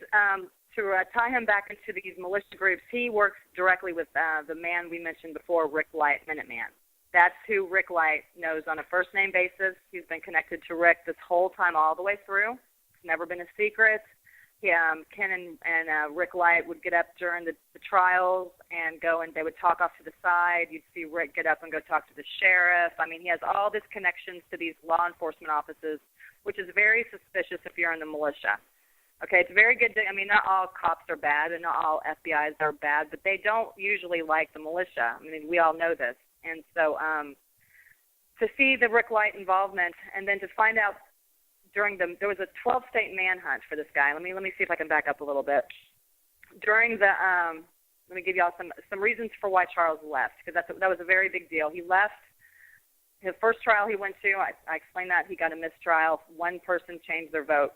Speaker 3: tie him back into these militia groups, he works directly with the man we mentioned before, Rick Light, Minuteman. That's who Rick Light knows on a first-name basis. He's been connected to Rick this whole time all the way through. It's never been a secret. Ken and Rick Light would get up during the trials and go, and they would talk off to the side. You'd see Rick get up and go talk to the sheriff. I mean, he has all these connections to these law enforcement offices, which is very suspicious if you're in the militia. Okay, it's very good I mean, not all cops are bad and not all FBIs are bad, but they don't usually like the militia. I mean, we all know this. And so to see the Rick Light involvement and then to find out there was a 12-state manhunt for this guy. Let me see if I can back up a little bit. During the, let me give you all some reasons for why Charles left, because that was a very big deal. He left. His first trial he went to, I explained that, he got a mistrial. One person changed their vote.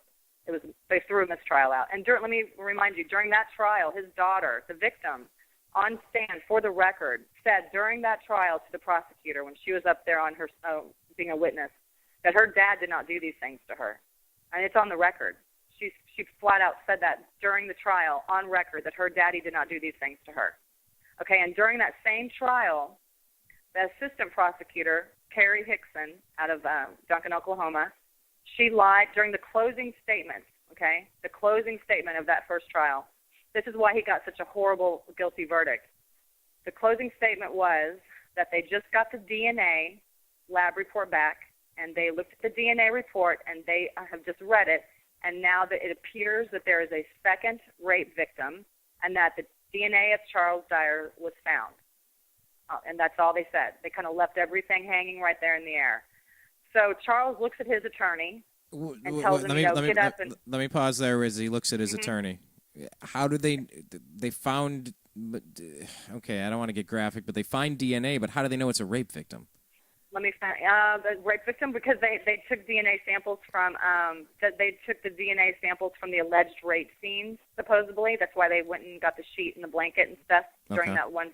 Speaker 3: They threw a mistrial out. And let me remind you, during that trial, his daughter, the victim, on stand for the record, said during that trial to the prosecutor when she was up there on her being a witness, that her dad did not do these things to her. And it's on the record. She flat out said that during the trial, on record, that her daddy did not do these things to her. Okay, and during that same trial, the assistant prosecutor, Carrie Hickson, out of Duncan, Oklahoma, she lied during the closing statement, okay, the closing statement of that first trial. This is why he got such a horrible guilty verdict. The closing statement was that they just got the DNA lab report back, and they looked at the DNA report, and they have just read it, and now that it appears that there is a second rape victim and that the DNA of Charles Dyer was found. And that's all they said. They kind of left everything hanging right there in the air. So Charles looks at his attorney and tells him, get up and...
Speaker 1: Let me pause there as he looks at his attorney. How do they found, okay, I don't want to get graphic, but they find DNA, but how do they know it's a rape victim?
Speaker 3: Let me find the rape victim, because they took DNA samples from the alleged rape scenes, supposedly. That's why they went and got the sheet and the blanket and stuff during that one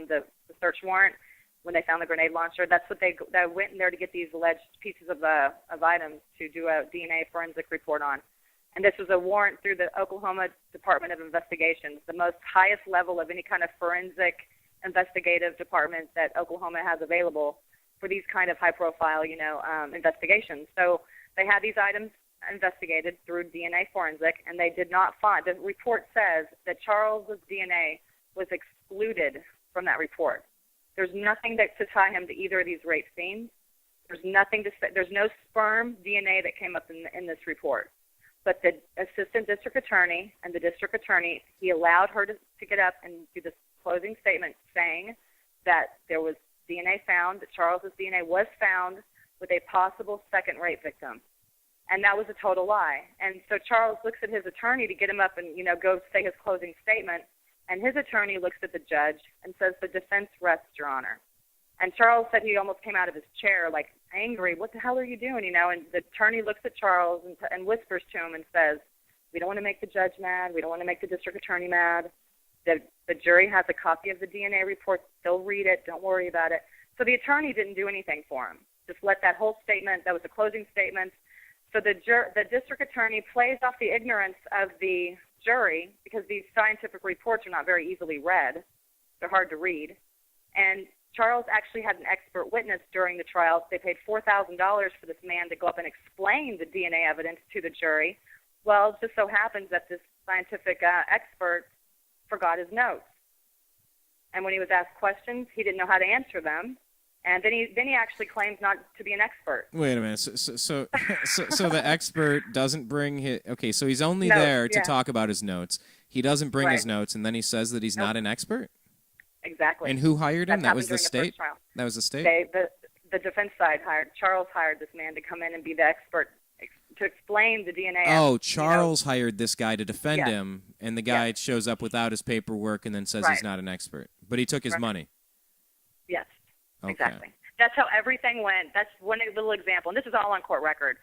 Speaker 3: the search warrant when they found the grenade launcher. That's what they went in there to get these alleged pieces of items to do a DNA forensic report on. And this was a warrant through the Oklahoma Department of Investigations, the most highest level of any kind of forensic investigative department that Oklahoma has available for these kind of high-profile, investigations. So they had these items investigated through DNA forensic, and they did not find. The report says that Charles's DNA was excluded from that report. There's nothing to tie him to either of these rape scenes. There's nothing to say. There's no sperm DNA that came up in this report. But the assistant district attorney and the district attorney, he allowed her to get up and do this closing statement saying that there was DNA found, that Charles's DNA was found with a possible second rape victim. And that was a total lie. And so Charles looks at his attorney to get him up and, go say his closing statement. And his attorney looks at the judge and says, the defense rests, Your Honor. And Charles said he almost came out of his chair, like, angry. What the hell are you doing, And the attorney looks at Charles and whispers to him and says, we don't want to make the judge mad. We don't want to make the district attorney mad. The jury has a copy of the DNA report. They'll read it. Don't worry about it. So the attorney didn't do anything for him. Just let that whole statement, that was a closing statement. So the district attorney plays off the ignorance of the jury, because these scientific reports are not very easily read. They're hard to read. And Charles actually had an expert witness during the trial. They paid $4,000 for this man to go up and explain the DNA evidence to the jury. Well, it just so happens that this scientific expert forgot his notes. And when he was asked questions, he didn't know how to answer them. And then he actually claims not to be an expert.
Speaker 1: Wait a minute. So the expert doesn't bring his... Okay, so he's only there to talk about his notes. He doesn't bring his notes, and then he says that he's not an expert?
Speaker 3: Exactly.
Speaker 1: And who hired him? That was the state? That was the state?
Speaker 3: The defense side Charles hired this man to come in and be the expert to explain the DNA.
Speaker 1: Oh, Charles hired this guy to defend him, and the guy shows up without his paperwork and then says he's not an expert. But he took his money.
Speaker 3: Yes,
Speaker 1: okay.
Speaker 3: Exactly. That's how everything went. That's one little example, and this is all on court record.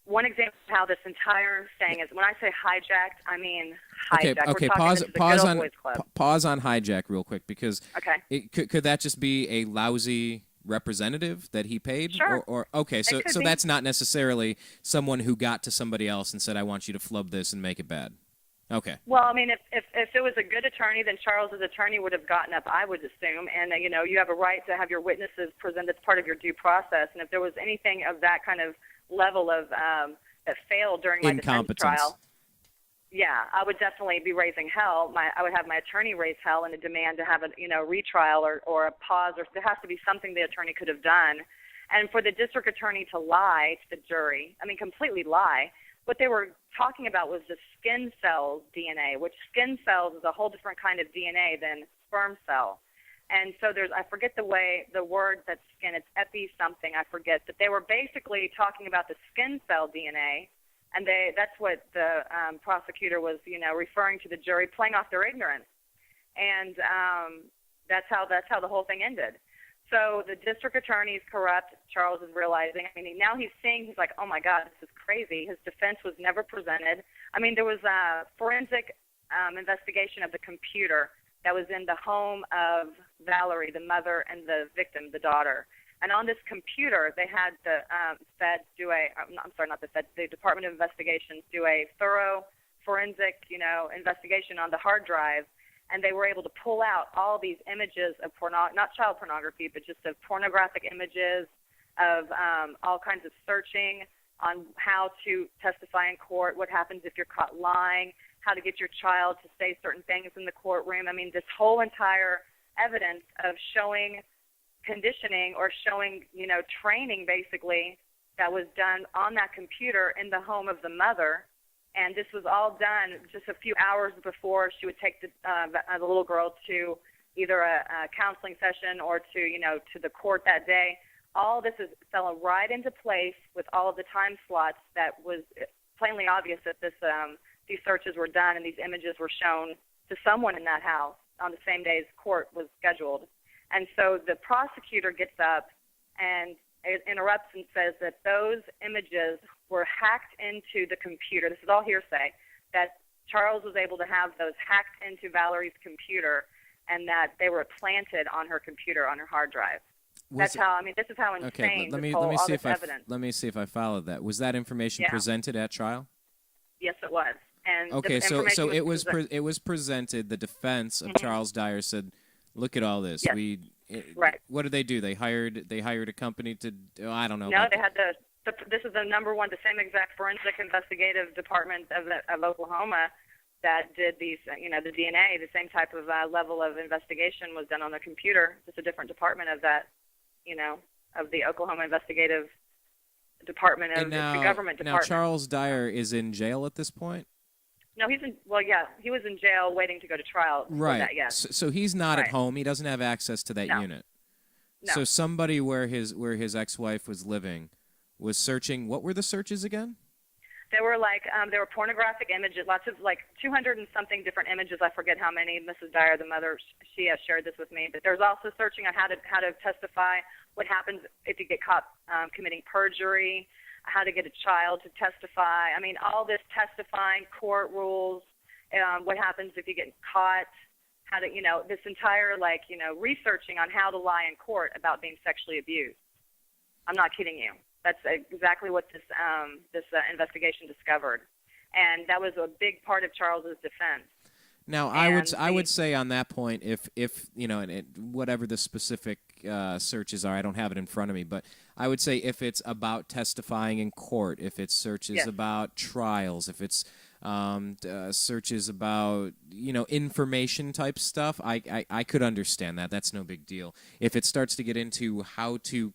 Speaker 3: One example of how this entire thing is, when I say hijacked, I mean hijacked.
Speaker 1: Okay, pause on hijack real quick, because could that just be a lousy representative that he paid?
Speaker 3: Sure.
Speaker 1: Or okay, so that's not necessarily someone who got to somebody else and said, I want you to flub this and make it bad. Okay.
Speaker 3: Well, I mean, if it was a good attorney, then Charles's attorney would have gotten up, I would assume, and you have a right to have your witnesses present. That's part of your due process. And if there was anything of that kind of level of that failed during my defense trial, yeah, I would definitely be raising hell. I would have my attorney raise hell and a demand to have a retrial or a pause, or there has to be something the attorney could have done. And for the district attorney to lie to the jury, I mean, completely lie. What they were talking about was the skin cells DNA, which skin cells is a whole different kind of DNA than sperm cell. And so I forget the word that's skin, it's epi something, I forget, but they were basically talking about the skin cell DNA, and that's what the prosecutor was, referring to the jury, playing off their ignorance. And that's how the whole thing ended. So the district attorney is corrupt. Charles is realizing. I mean, now he's like, oh, my God, this is crazy. His defense was never presented. I mean, there was a forensic investigation of the computer that was in the home of Valerie, the mother, and the victim, the daughter. And on this computer, they had the Feds do the Department of Investigations do a thorough forensic, investigation on the hard drive. And they were able to pull out all these images of not child pornography, but just of pornographic images, of all kinds of searching on how to testify in court, what happens if you're caught lying, how to get your child to say certain things in the courtroom. I mean, this whole entire evidence of showing conditioning or showing, training basicly that was done on that computer in the home of the mother. And this was all done just a few hours before she would take the little girl to either a counseling session or to the court that day. All this fell right into place with all of the time slots that was plainly obvious that these searches were done and these images were shown to someone in that house on the same day as court was scheduled. And so the prosecutor gets up and interrupts and says that those images were hacked into the computer. This is all hearsay, that Charles was able to have those hacked into Valerie's computer and that they were planted on her computer, on her hard drive. This is how insane evidence.
Speaker 1: Let me see if I followed that. Was that information presented at trial?
Speaker 3: Yes, it was. And
Speaker 1: okay, so it was presented. The defense of Charles Dyer said, "Look at all this.
Speaker 3: Yes. Right.
Speaker 1: What did they do? They hired a company to. I don't know.
Speaker 3: No, they had this is the the same exact forensic investigative department of Oklahoma that did these, the DNA. The same type of level of investigation was done on the computer. Just a different department of that, of the Oklahoma investigative department of the government department.
Speaker 1: Now Charles Dyer is in jail at this point.
Speaker 3: No, he was in jail waiting to go to trial.
Speaker 1: Right.
Speaker 3: That, yes.
Speaker 1: So he's not at home. He doesn't have access to that unit.
Speaker 3: No.
Speaker 1: So somebody where his ex-wife was living was searching. What were the searches again?
Speaker 3: There were pornographic images, lots of 200 and something different images. I forget how many. Mrs. Dyer, the mother, she has shared this with me. But there's also searching on how to testify. What happens if you get caught committing perjury? How to get a child to testify. I mean, all this testifying, court rules, what happens if you get caught, how to, this entire, researching on how to lie in court about being sexually abused. I'm not kidding you. That's exactly what this investigation discovered. And that was a big part of Charles's defense.
Speaker 1: Now, I would say on that point, if whatever the specific searches are, I don't have it in front of me, but I would say if it's about testifying in court, if it's searches about trials, if it's searches about information type stuff, I could understand that. That's no big deal. If it starts to get into how to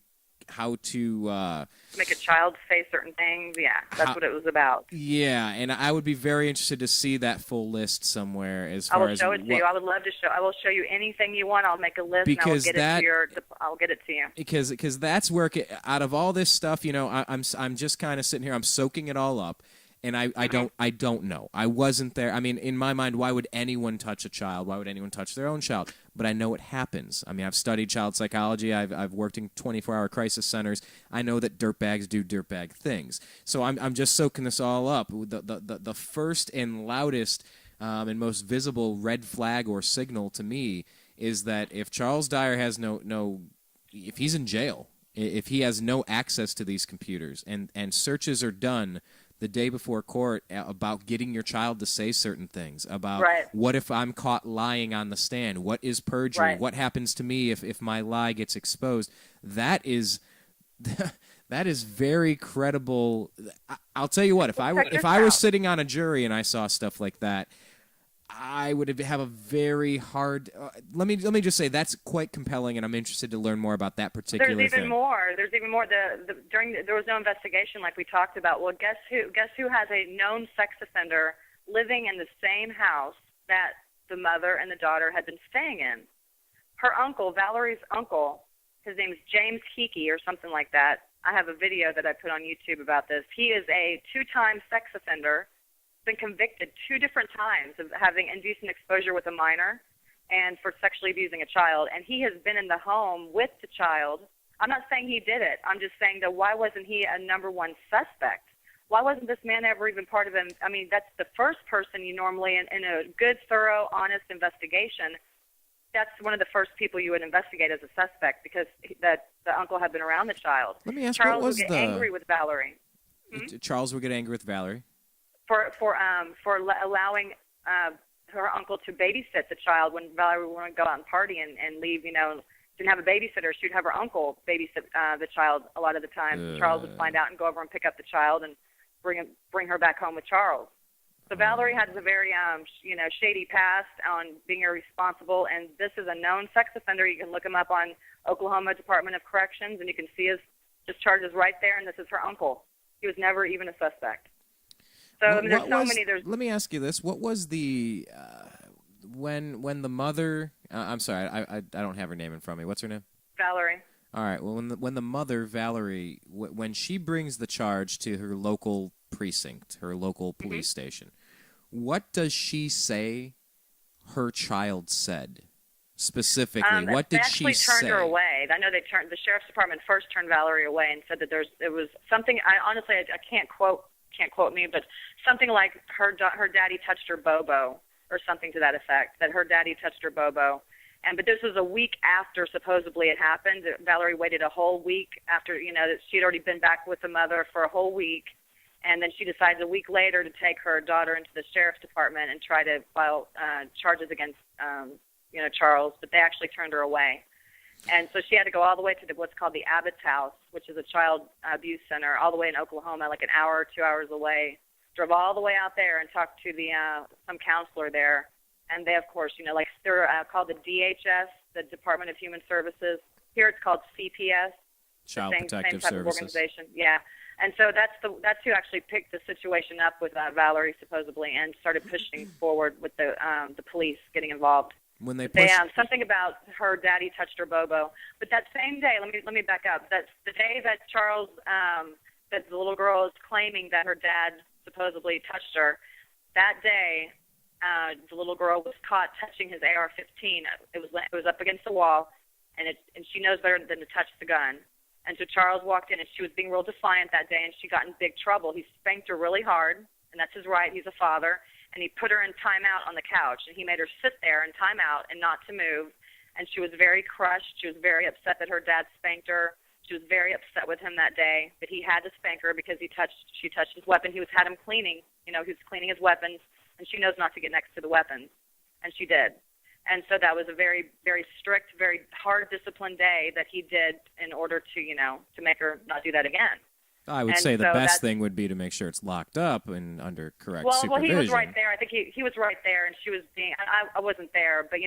Speaker 3: make a child say certain things, that's what it was about.
Speaker 1: Yeah, and I would be very interested to see that full list somewhere.
Speaker 3: I will show it to you. I would love to show. I will show you anything you want. I'll make a list and I'll get it to you.
Speaker 1: Because that's where out of all this stuff, I'm just kind of sitting here. I'm soaking it all up. And I don't know. I wasn't there. I mean, in my mind, why would anyone touch a child? Why would anyone touch their own child? But I know it happens. I mean, I've studied child psychology. I've worked in 24-hour crisis centers. I know that dirtbags do dirtbag things. So I'm just soaking this all up. The first and loudest and most visible red flag or signal to me is that if Charles Dyer has if he's in jail, if he has no access to these computers and searches are done the day before court about getting your child to say certain things, about
Speaker 3: Right.
Speaker 1: what if I'm caught lying on the stand, what is perjury,
Speaker 3: Right.
Speaker 1: what happens to me if my lie gets exposed. That is that is very credible. I'll tell you what, if I was sitting on a jury and I saw stuff like that, I would have a very hard. Let me just say that's quite compelling, and I'm interested to learn more about that particular thing.
Speaker 3: There's even more. There was no investigation like we talked about. Well, guess who has a known sex offender living in the same house that the mother and the daughter had been staying in? Her uncle, Valerie's uncle, his name is James Hickey or something like that. I have a video that I put on YouTube about this. He is a 2-time sex offender. Been convicted 2 different times of having indecent exposure with a minor and for sexually abusing a child, and he has been in the home with the child. I'm not saying he did it. I'm just saying that why wasn't he a number 1 suspect? Why wasn't this man ever even part of him? I mean, that's the first person you normally, in a good, thorough, honest investigation, that's one of the first people you would investigate as a suspect because the uncle had been around the child.
Speaker 1: Let me ask,
Speaker 3: Charles
Speaker 1: what was
Speaker 3: would get angry with Valerie.
Speaker 1: Charles would get angry with Valerie?
Speaker 3: For allowing her uncle to babysit the child when Valerie would want to go out and party and leave, didn't have a babysitter. She'd have her uncle babysit the child a lot of the time. Charles would find out and go over and pick up the child and bring her back home with Charles. So Valerie has a very shady past on being irresponsible, and this is a known sex offender. You can look him up on Oklahoma Department of Corrections, and you can see his charges right there, and this is her uncle. He was never even a suspect. So there's so many.
Speaker 1: Let me ask you this: what was the when the mother? I'm sorry, I don't have her name in front of me. What's her name?
Speaker 3: Valerie.
Speaker 1: All right. Well, when the mother Valerie, when she brings the charge to her local precinct, her local police station, what does she say her child said specifically? What did she say?
Speaker 3: They actually turned her away. I know the sheriff's department first turned Valerie away and said that it was something. I can't quote me, but something like her daddy touched her bobo or something to that effect, that her daddy touched her bobo. But this was a week after supposedly it happened. Valerie waited a whole week after, that she'd already been back with the mother for a whole week. And then she decides a week later to take her daughter into the sheriff's department and try to file charges against, Charles, but they actually turned her away. And so she had to go all the way to what's called the Abbott's house, which is a child abuse center, all the way in Oklahoma, like an hour or 2 hours away. Drove all the way out there and talked to some counselor there. And they, of course, they're called the DHS, the Department of Human Services. Here it's called CPS,
Speaker 1: Child Protective
Speaker 3: same type
Speaker 1: Services.
Speaker 3: of organization. Yeah. And so that's who actually picked the situation up with Valerie, supposedly, and started pushing forward with the police getting involved.
Speaker 1: When they pushed...
Speaker 3: something about her daddy touched her bobo. But that same day, let me back up. That's the day that Charles, that the little girl is claiming that her dad supposedly touched her. That day, the little girl was caught touching his AR-15. It was up against the wall, and she knows better than to touch the gun. And so Charles walked in, and she was being real defiant that day, and she got in big trouble. He spanked her really hard, and that's his right. He's a father. And he put her in timeout on the couch, and he made her sit there in timeout and not to move. And she was very crushed. She was very upset that her dad spanked her. She was very upset with him that day that he had to spank her because she touched his weapon. He had him cleaning. He was cleaning his weapons, and she knows not to get next to the weapons, and she did. And so that was a very, very strict, very hard discipline day that he did in order to make her not do that again.
Speaker 1: I would say the best thing would be to make sure it's locked up and under correct supervision.
Speaker 3: Well, he was right there. I think he was right there, and she was being. I wasn't there, but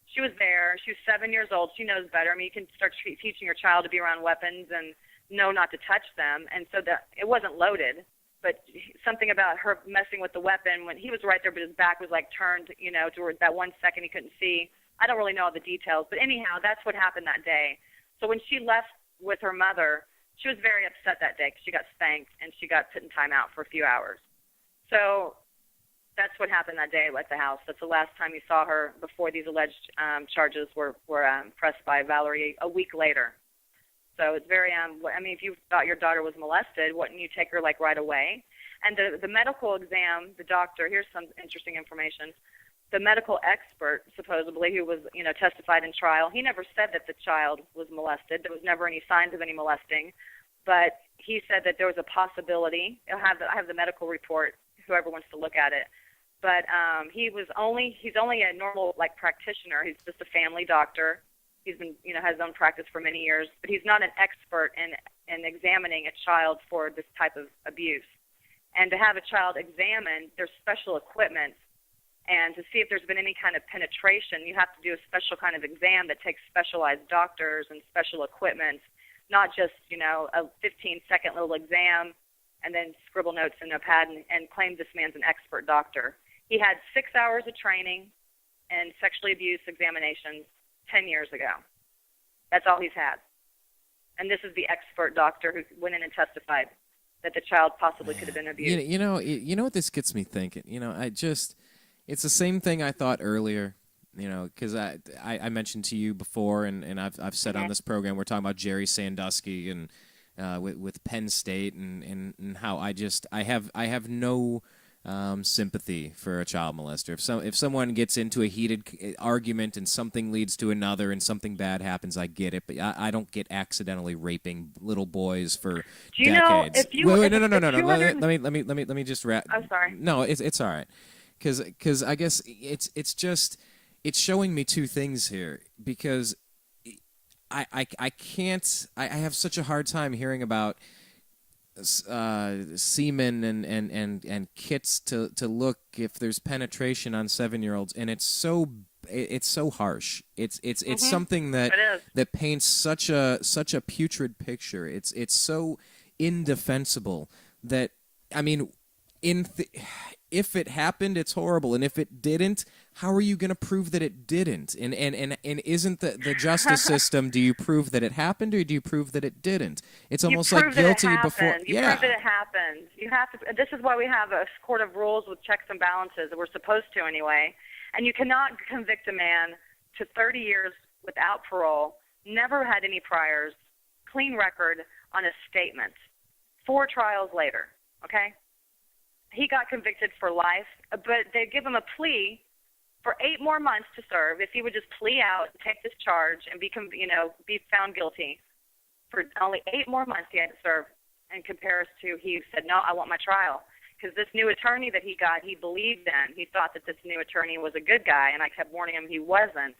Speaker 3: she was there. She was 7 years old. She knows better. I mean, you can start teaching your child to be around weapons and know not to touch them. And so it wasn't loaded, but something about her messing with the weapon when he was right there, but his back was turned, toward that 1 second he couldn't see. I don't really know all the details, but anyhow, that's what happened that day. So when she left with her mother, she was very upset that day because she got spanked and she got put in timeout for a few hours. So that's what happened that day at the house. That's the last time you saw her before these alleged charges were pressed by Valerie a week later. So it's very, if you thought your daughter was molested, wouldn't you take her right away? And the medical exam, the doctor, here's some interesting information. The medical expert, supposedly, who was, testified in trial, he never said that the child was molested. There was never any signs of any molesting. but he said that there was a possibility. I have the medical report, whoever wants to look at it. But he's only a normal practitioner. He's just a family doctor. He's been has his own practice for many years, but he's not an expert in examining a child for this type of abuse. And to have a child examined, there's special equipment, and to see if there's been any kind of penetration, you have to do a special kind of exam that takes specialized doctors and special equipment, not just a 15-second little exam and then scribble notes in a pad and claim this man's an expert doctor. He had 6 hours of training in sexually abused examinations 10 years ago. That's all he's had. And this is the expert doctor who went in and testified that the child possibly could have been abused.
Speaker 1: You know what this gets me thinking? It's the same thing I thought earlier, because I mentioned to you before, and I've said on this program, we're talking about Jerry Sandusky and with Penn State and how I have no sympathy for a child molester. If someone gets into a heated argument and something leads to another and something bad happens, I get it, but I don't get accidentally raping little boys for decades.
Speaker 3: No.
Speaker 1: Let me just wrap.
Speaker 3: I'm sorry.
Speaker 1: No, it's all right, because I guess it's showing me two things here, because I have such a hard time hearing about semen and kits to look if there's penetration on 7-year-olds, and it's so harsh. It's something that paints such a putrid picture. It's so indefensible that, I mean, if it happened, it's horrible, and if it didn't, how are you going to prove that it didn't? And isn't the justice system, do you prove that it happened, or do you prove that it didn't? It's almost like guilty before.
Speaker 3: You prove that it happened. You have to. This is why we have a court of rules with checks and balances, that we're supposed to anyway. And you cannot convict a man to 30 years without parole, never had any priors, clean record, on a statement. 4 trials later, okay? He got convicted for life, but they give him a plea for 8 more months to serve if he would just plea out, take this charge, and be found guilty. For only 8 more months he had to serve, in comparison to he said, no, I want my trial. Because this new attorney that he got, he believed in. He thought that this new attorney was a good guy, and I kept warning him he wasn't.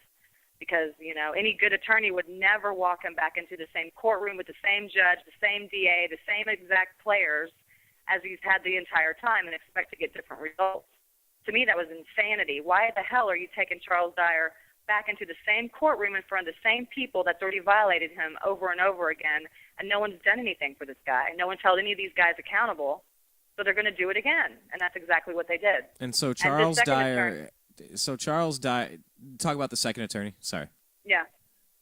Speaker 3: Because, any good attorney would never walk him back into the same courtroom with the same judge, the same DA, the same exact players as he's had the entire time, and expect to get different results. To me, that was insanity. Why the hell are you taking Charles Dyer back into the same courtroom in front of the same people that's already violated him over and over again, and no one's done anything for this guy? No one's held any of these guys accountable, so they're going to do it again, and that's exactly what they did.
Speaker 1: And so Charles Dyer, talk about the second attorney. Sorry.
Speaker 3: Yeah.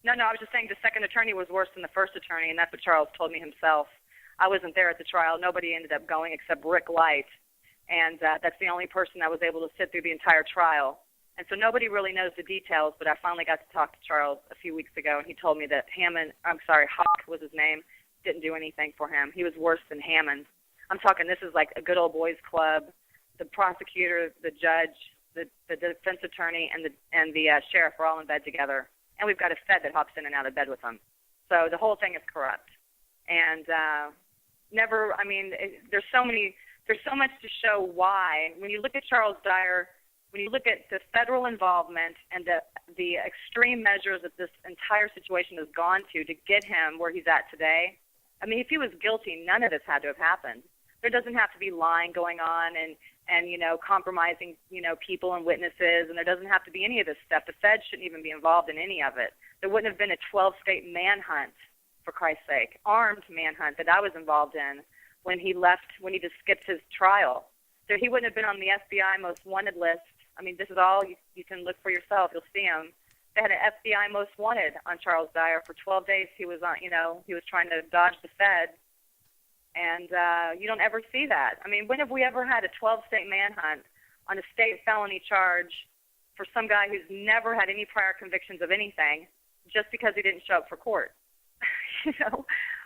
Speaker 3: No, I was just saying the second attorney was worse than the first attorney, and that's what Charles told me himself. I wasn't there at the trial. Nobody ended up going except Rick Light, and that's the only person that was able to sit through the entire trial. And so nobody really knows the details, but I finally got to talk to Charles a few weeks ago, and he told me that Hawk was his name, didn't do anything for him. He was worse than Hammond. I'm talking, this is like a good old boys club. The prosecutor, the judge, the defense attorney, and the sheriff are all in bed together. And we've got a Fed that hops in and out of bed with them. So the whole thing is corrupt. And there's so much to show why. When you look at Charles Dyer, when you look at the federal involvement and the extreme measures that this entire situation has gone to get him where he's at today, I mean, if he was guilty, none of this had to have happened. There doesn't have to be lying going on and compromising, people and witnesses, and there doesn't have to be any of this stuff. The Fed shouldn't even be involved in any of it. There wouldn't have been a 12-state manhunt, for Christ's sake, armed manhunt that I was involved in when he just skipped his trial. So he wouldn't have been on the FBI most wanted list. I mean, this is all, you can look for yourself. You'll see him. They had an FBI most wanted on Charles Dyer. For 12 days he was on, he was trying to dodge the Fed. And you don't ever see that. I mean, when have we ever had a 12-state manhunt on a state felony charge for some guy who's never had any prior convictions of anything just because he didn't show up for court?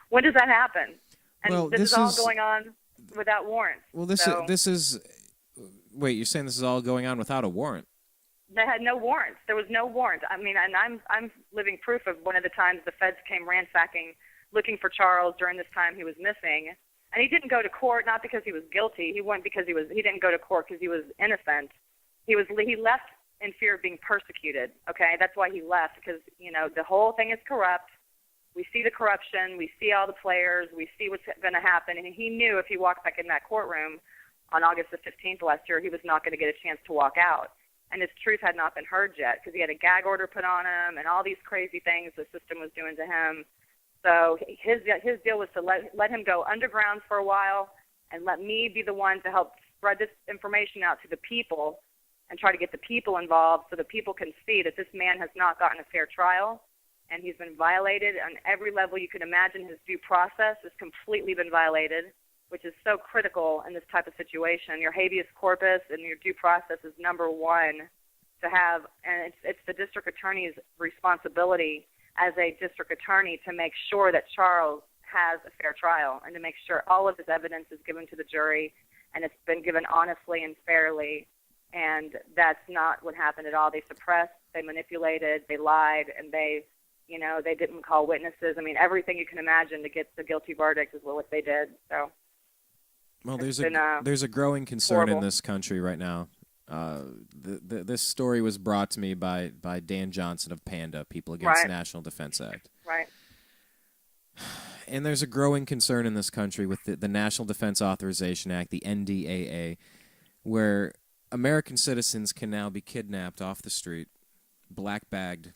Speaker 3: When does that happen? And this is all going on without warrants.
Speaker 1: Well, wait, you're saying this is all going on without a warrant?
Speaker 3: They had no warrants. There was no warrant. I mean, and I'm living proof of one of the times the feds came ransacking looking for Charles during this time he was missing. And he didn't go to court not because he was guilty. He went because he didn't go to court because he was innocent. He left in fear of being persecuted. Okay, that's why he left, because the whole thing is corrupt. We see the corruption. We see all the players. We see what's going to happen. And he knew if he walked back in that courtroom on August the 15th last year, he was not going to get a chance to walk out. And his truth had not been heard yet, because he had a gag order put on him and all these crazy things the system was doing to him. So his deal was to let him go underground for a while and let me be the one to help spread this information out to the people and try to get the people involved so the people can see that this man has not gotten a fair trial, and he's been violated on every level you can imagine. His due process has completely been violated, which is so critical in this type of situation. Your habeas corpus and your due process is number one to have, and it's the district attorney's responsibility as a district attorney to make sure that Charles has a fair trial and to make sure all of his evidence is given to the jury and it's been given honestly and fairly. And that's not what happened at all. They suppressed, they manipulated, they lied, and they didn't call witnesses. I mean, everything you can imagine to get the guilty verdict is what they did. So,
Speaker 1: well, there's a growing concern in this country right now. This story was brought to me by Dan Johnson of PANDA, People Against the National Defense Act.
Speaker 3: Right.
Speaker 1: And there's a growing concern in this country with the National Defense Authorization Act, the NDAA, where American citizens can now be kidnapped off the street, black-bagged,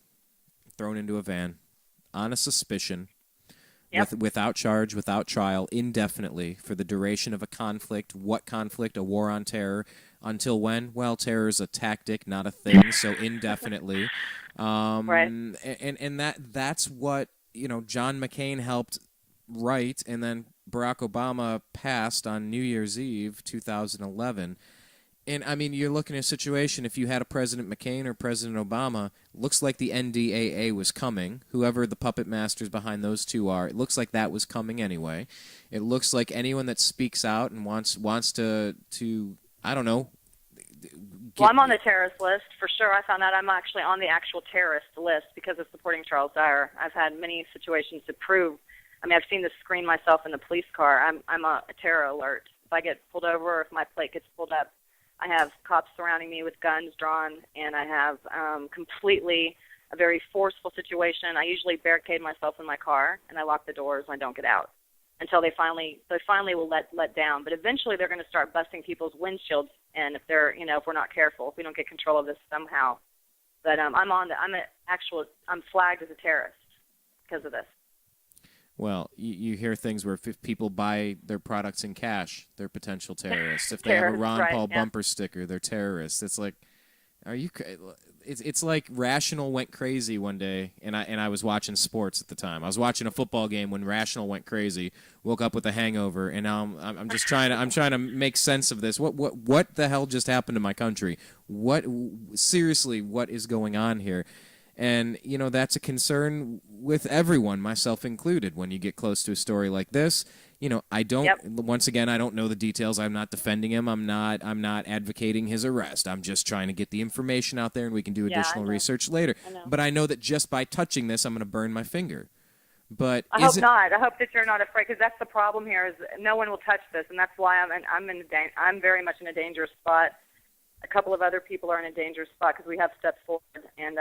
Speaker 1: thrown into a van, on a suspicion, without charge, without trial, indefinitely, for the duration of a conflict. What conflict? A war on terror. Until when? Well, terror is a tactic, not a thing, so indefinitely.
Speaker 3: Right.
Speaker 1: And that's what, John McCain helped write, and then Barack Obama passed on New Year's Eve, 2011. And, I mean, you're looking at a situation, if you had a President McCain or President Obama, looks like the NDAA was coming. Whoever the puppet masters behind those two are, it looks like that was coming anyway. It looks like anyone that speaks out and wants to I don't know.
Speaker 3: Well, I'm on the terrorist list, for sure. I found out I'm actually on the actual terrorist list because of supporting Charles Dyer. I've had many situations to prove. I mean, I've seen the screen myself in the police car. I'm a terror alert. If I get pulled over or if my plate gets pulled up, I have cops surrounding me with guns drawn, and I have completely a very forceful situation. I usually barricade myself in my car, and I lock the doors, and I don't get out until they finally will let down. But eventually, they're going to start busting people's windshields, and if we're not careful, if we don't get control of this somehow. But I'm flagged as a terrorist because of this.
Speaker 1: Well, you hear things where if people buy their products in cash, they're potential terrorists. If they have a Ron Paul bumper sticker, they're terrorists. It's like, it's like Rational went crazy one day, and I was watching sports at the time. I was watching a football game when Rational went crazy. Woke up with a hangover, and now I'm just trying to make sense of this. What the hell just happened to my country? Seriously, what is going on here? And, that's a concern with everyone, myself included, when you get close to a story like this. Once again, I don't know the details. I'm not defending him. I'm not advocating his arrest. I'm just trying to get the information out there, and we can do additional research later. But I know that just by touching this, I'm going to burn my finger. But
Speaker 3: I hope not. I hope that you're not afraid, because that's the problem here is no one will touch this, and that's why I'm very much in a dangerous spot. A couple of other people are in a dangerous spot because we have stepped forward, and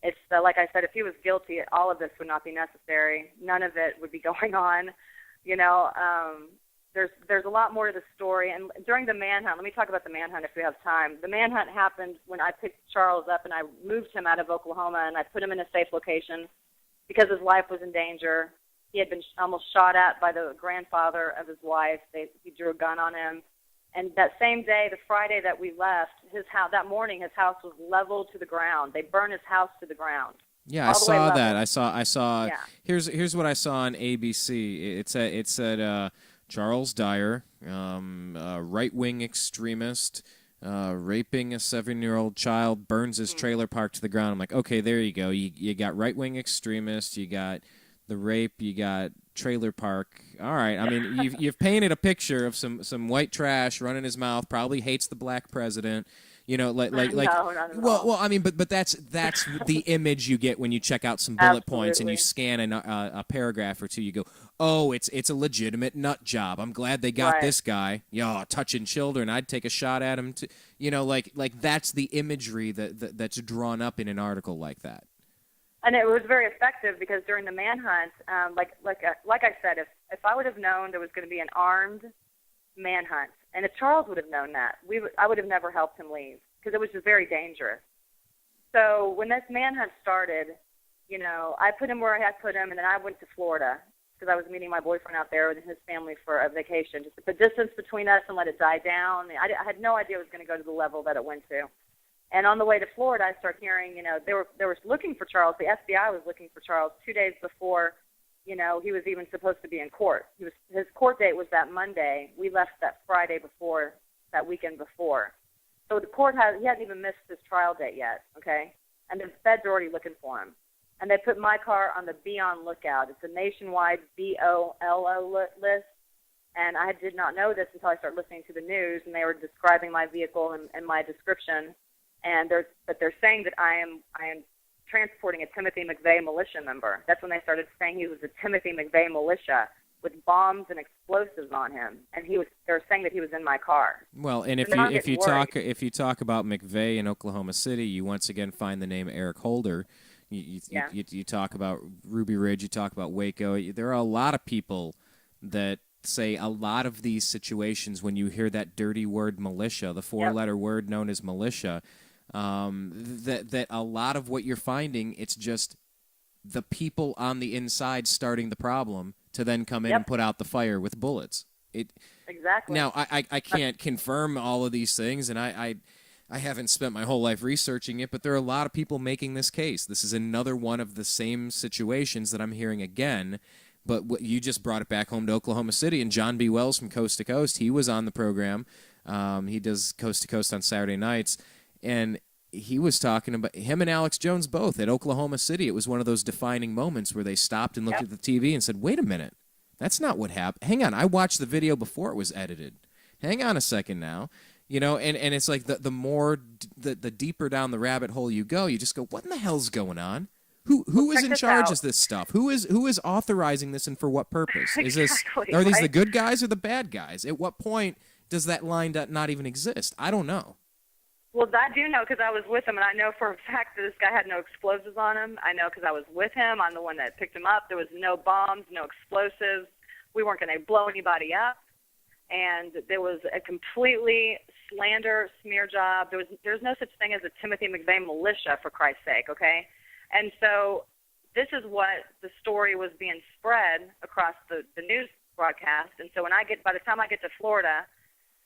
Speaker 3: it's like I said, if he was guilty, all of this would not be necessary. None of it would be going on. There's a lot more to the story. And during the manhunt, let me talk about the manhunt if we have time. The manhunt happened when I picked Charles up and I moved him out of Oklahoma and I put him in a safe location because his life was in danger. He had been almost shot at by the grandfather of his wife. He drew a gun on him. And that same day, the Friday that we left, that morning, his house was leveled to the ground. They burned his house to the ground.
Speaker 1: Yeah, I saw that. I saw. Yeah. Here's what I saw on ABC. It said Charles Dyer, right-wing extremist, raping a 7-year-old child, burns his trailer park to the ground. I'm like, okay, there you go. You got right-wing extremist, you got the rape, you got trailer park. All right. I mean, you've painted a picture of some white trash running his mouth, probably hates the black president.
Speaker 3: Not at all.
Speaker 1: Well, I mean, but that's the image you get when you check out some bullet points and you scan a paragraph or two. You go, oh, it's a legitimate nut job. I'm glad they got this guy. Touching children, I'd take a shot at him. Like that's the imagery that's drawn up in an article like that.
Speaker 3: And it was very effective because during the manhunt, like I said, if I would have known there was going to be an armed manhunt, and if Charles would have known that, I would have never helped him leave because it was just very dangerous. So when this manhunt started, I put him where I had put him, and then I went to Florida because I was meeting my boyfriend out there with his family for a vacation, just to put distance between us and let it die down. I had no idea it was going to go to the level that it went to. And on the way to Florida, I started hearing, they were looking for Charles. The FBI was looking for Charles 2 days before, he was even supposed to be in court. His court date was that Monday. We left that Friday before, that weekend before. So the court he hadn't even missed his trial date yet, okay? And the feds are already looking for him. And they put my car on the Be On Lookout. It's a nationwide BOLO list. And I did not know this until I started listening to the news, and they were describing my vehicle and my description. And they're saying that I am transporting a Timothy McVeigh militia member. That's when they started saying he was a Timothy McVeigh militia with bombs and explosives on him, and they're saying that he was in my car.
Speaker 1: Well, and if you talk about McVeigh in Oklahoma City, you once again find the name Eric Holder. You talk about Ruby Ridge, you talk about Waco. There are a lot of people that say a lot of these situations, when you hear that dirty word militia, the four-letter word known as militia, that a lot of what you're finding, it's just the people on the inside starting the problem to then come in and put out the fire with bullets.
Speaker 3: Exactly.
Speaker 1: Now, I can't confirm all of these things, and I haven't spent my whole life researching it, but there are a lot of people making this case. This is another one of the same situations that I'm hearing again, but you just brought it back home to Oklahoma City, and John B. Wells from Coast to Coast, he was on the program. He does Coast to Coast on Saturday nights, and he was talking about him and Alex Jones both at Oklahoma City. It was one of those defining moments where they stopped and looked at the TV and said, wait a minute, that's not what happened. Hang on, I watched the video before it was edited. Hang on a second now. And it's like the more, the deeper down the rabbit hole you go, you just go, what in the hell's going on? Who is in charge of this stuff? Who is authorizing this, and for what purpose? Are these the good guys or the bad guys? At what point does that line not even exist? I don't know.
Speaker 3: Well, I do know because I was with him, and I know for a fact that this guy had no explosives on him. I know because I was with him. I'm the one that picked him up. There was no bombs, no explosives. We weren't going to blow anybody up. And there was a completely smear job. There's no such thing as a Timothy McVeigh militia, for Christ's sake, okay? And so this is what the story was being spread across the news broadcast. And so by the time I get to Florida,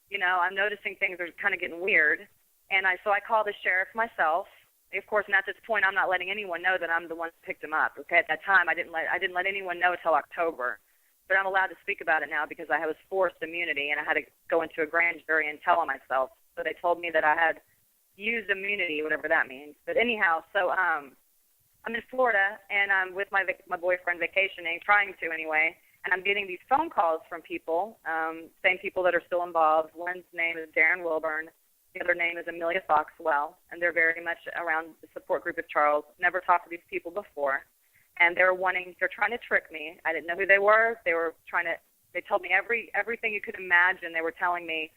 Speaker 3: I'm noticing things are kind of getting weird. And so I called the sheriff myself. Of course, and at this point, I'm not letting anyone know that I'm the one who picked him up. Okay, at that time, I didn't let anyone know until October. But I'm allowed to speak about it now because I was forced immunity, and I had to go into a grand jury and tell on myself. So they told me that I had used immunity, whatever that means. But anyhow, so I'm in Florida, and I'm with my boyfriend vacationing, trying to anyway, and I'm getting these phone calls from people, same people that are still involved. One's name is Darren Wilburn. The other name is Amelia Foxwell, and they're very much around the support group of Charles. Never talked to these people before, and they're trying to trick me. I didn't know who they were. They told me everything you could imagine. They were telling me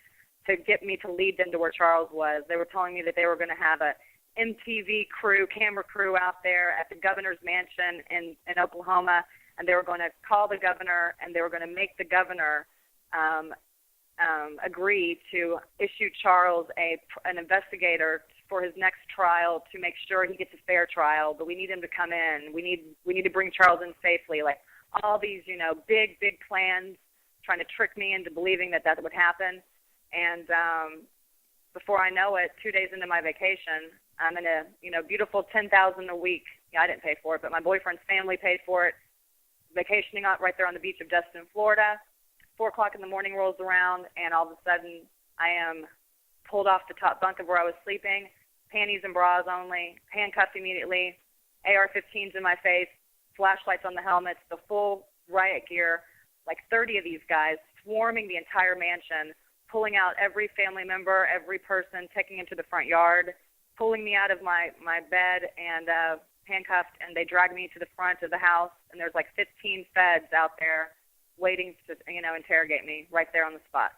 Speaker 3: to get me to lead them to where Charles was. They were telling me that they were going to have a MTV camera crew out there at the governor's mansion in Oklahoma, and they were going to call the governor, and they were going to make the governor agree to issue Charles an investigator for his next trial to make sure he gets a fair trial. But we need him to come in. We need to bring Charles in safely. Like all these, big plans, trying to trick me into believing that would happen. And before I know it, 2 days into my vacation, I'm in a beautiful $10,000 a week. I didn't pay for it, but my boyfriend's family paid for it. Vacationing out right there on the beach of Destin, Florida. 4 o'clock in the morning rolls around, and all of a sudden I am pulled off the top bunk of where I was sleeping, panties and bras only, handcuffed immediately, AR-15s in my face, flashlights on the helmets, the full riot gear, like 30 of these guys swarming the entire mansion, pulling out every family member, every person, taking him to the front yard, pulling me out of my bed and handcuffed, and they dragged me to the front of the house, and there's like 15 feds out there waiting to, interrogate me right there on the spot.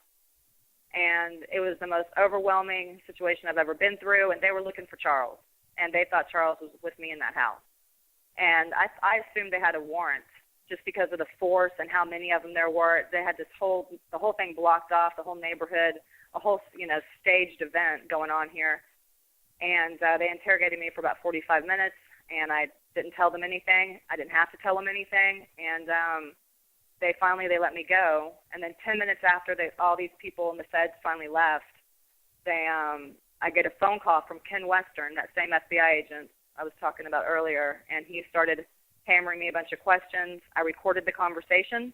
Speaker 3: And it was the most overwhelming situation I've ever been through, and they were looking for Charles, and they thought Charles was with me in that house. And I assumed they had a warrant just because of the force and how many of them there were. They had the whole thing blocked off, the whole neighborhood, a whole, staged event going on here. And they interrogated me for about 45 minutes, and I didn't tell them anything. I didn't have to tell them anything. And they let me go. And then 10 minutes after all these people in the feds finally left, I get a phone call from Ken Western, that same FBI agent I was talking about earlier, and he started hammering me a bunch of questions. I recorded the conversation,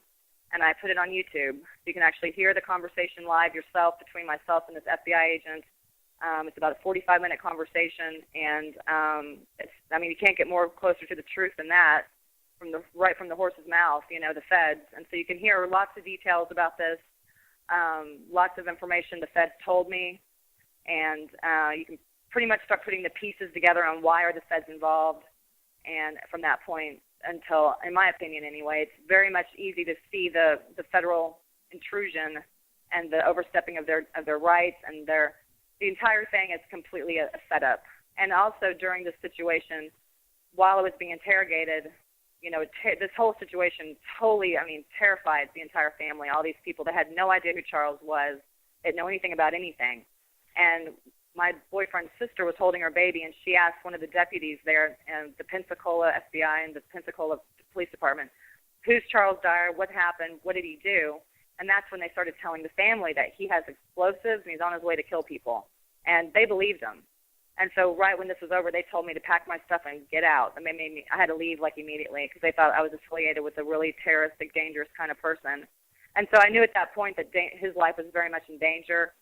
Speaker 3: and I put it on YouTube. You can actually hear the conversation live yourself between myself and this FBI agent. It's about a 45-minute conversation, and you can't get more closer to the truth than that, right from the horse's mouth, the feds. And so you can hear lots of details about this, lots of information the feds told me, and you can pretty much start putting the pieces together on why are the feds involved. And from that point until, in my opinion anyway, it's very much easy to see the federal intrusion and the overstepping of their rights, and the entire thing is completely a setup. And also during this situation, while I was being interrogated, this whole situation totally, terrified the entire family. All these people that had no idea who Charles was, they didn't know anything about anything. And my boyfriend's sister was holding her baby, and she asked one of the deputies there, and the Pensacola FBI and the Pensacola Police Department, who's Charles Dyer, what happened, what did he do? And that's when they started telling the family that he has explosives and he's on his way to kill people. And they believed him. And so right when this was over, they told me to pack my stuff and get out. And I had to leave immediately because they thought I was affiliated with a really terroristic, dangerous kind of person. And so I knew at that point that his life was very much in danger.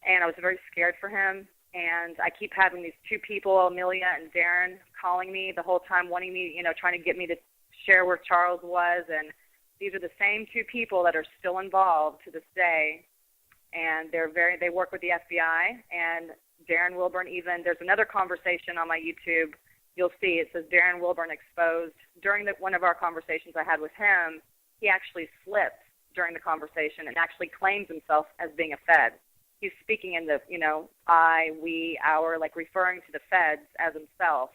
Speaker 3: And I was very scared for him. And I keep having these two people, Amelia and Darren, calling me the whole time, wanting me, trying to get me to share where Charles was. And these are the same two people that are still involved to this day. And they work with the FBI. And Darren Wilburn there's another conversation on my YouTube. You'll see it says Darren Wilburn exposed. During one of our conversations I had with him, he actually slipped during the conversation and actually claims himself as being a Fed. He's speaking in the, I, we, our, referring to the feds as himself.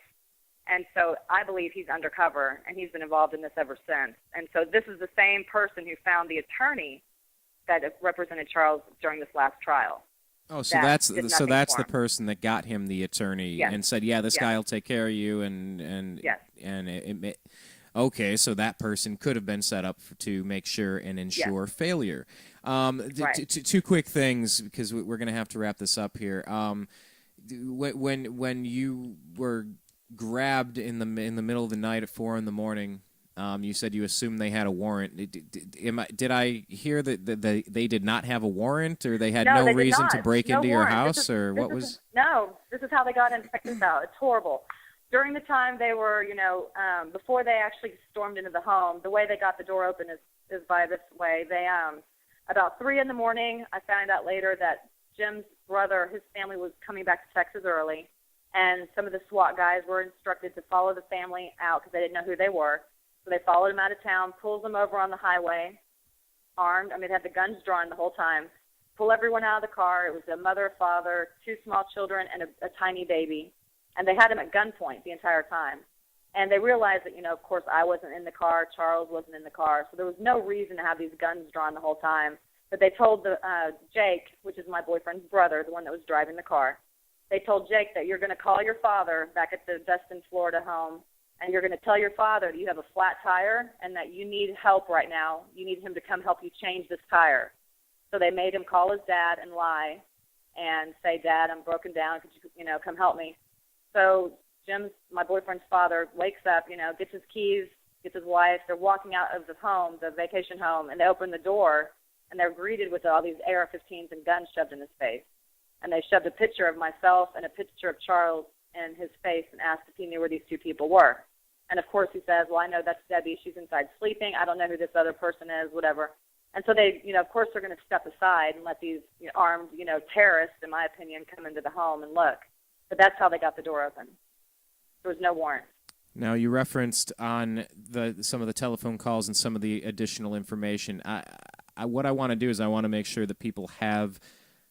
Speaker 3: And so I believe he's undercover, and he's been involved in this ever since. And so this is the same person who found the attorney that represented Charles during this last trial.
Speaker 1: Oh, so that's the person that got him the attorney and said, this guy will take care of you, okay, so that person could have been set up to make sure and ensure failure. Two quick things, because we're going to have to wrap this up here. When you were grabbed in the middle of the night at 4 a.m, you said you assumed they had a warrant. Did I hear that they did not have a warrant, or they had no reason to break into your house, or what was?
Speaker 3: No, this is how they got in. Check this out. It's horrible. During the time they were, before they actually stormed into the home, the way they got the door open is by this way. They, about 3 a.m, I found out later that Jim's brother, his family was coming back to Texas early, and some of the SWAT guys were instructed to follow the family out because they didn't know who they were. So they followed him out of town, pulls them over on the highway, armed. They had the guns drawn the whole time. Pull everyone out of the car. It was a mother, father, 2 small children, and a tiny baby. And they had him at gunpoint the entire time. And they realized that, of course, I wasn't in the car. Charles wasn't in the car. So there was no reason to have these guns drawn the whole time. But they told Jake, which is my boyfriend's brother, the one that was driving the car, they told Jake that you're going to call your father back at the Destin, Florida home, and you're going to tell your father that you have a flat tire and that you need help right now. You need him to come help you change this tire. So they made him call his dad and lie and say, Dad, I'm broken down. Could you, come help me? So my boyfriend's father, wakes up, gets his keys, gets his wife. They're walking out of the home, the vacation home, and they open the door, and they're greeted with all these AR-15s and guns shoved in his face. And they shoved a picture of myself and a picture of Charles in his face and asked if he knew where these two people were. And, of course, he says, well, I know that's Debbie. She's inside sleeping. I don't know who this other person is, whatever. And so they, of course, they're going to step aside and let these armed, terrorists, in my opinion, come into the home and look. But that's how they got the door open. There was no warrant.
Speaker 1: Now, you referenced on some of the telephone calls and some of the additional information. What I want to do is I want to make sure that people have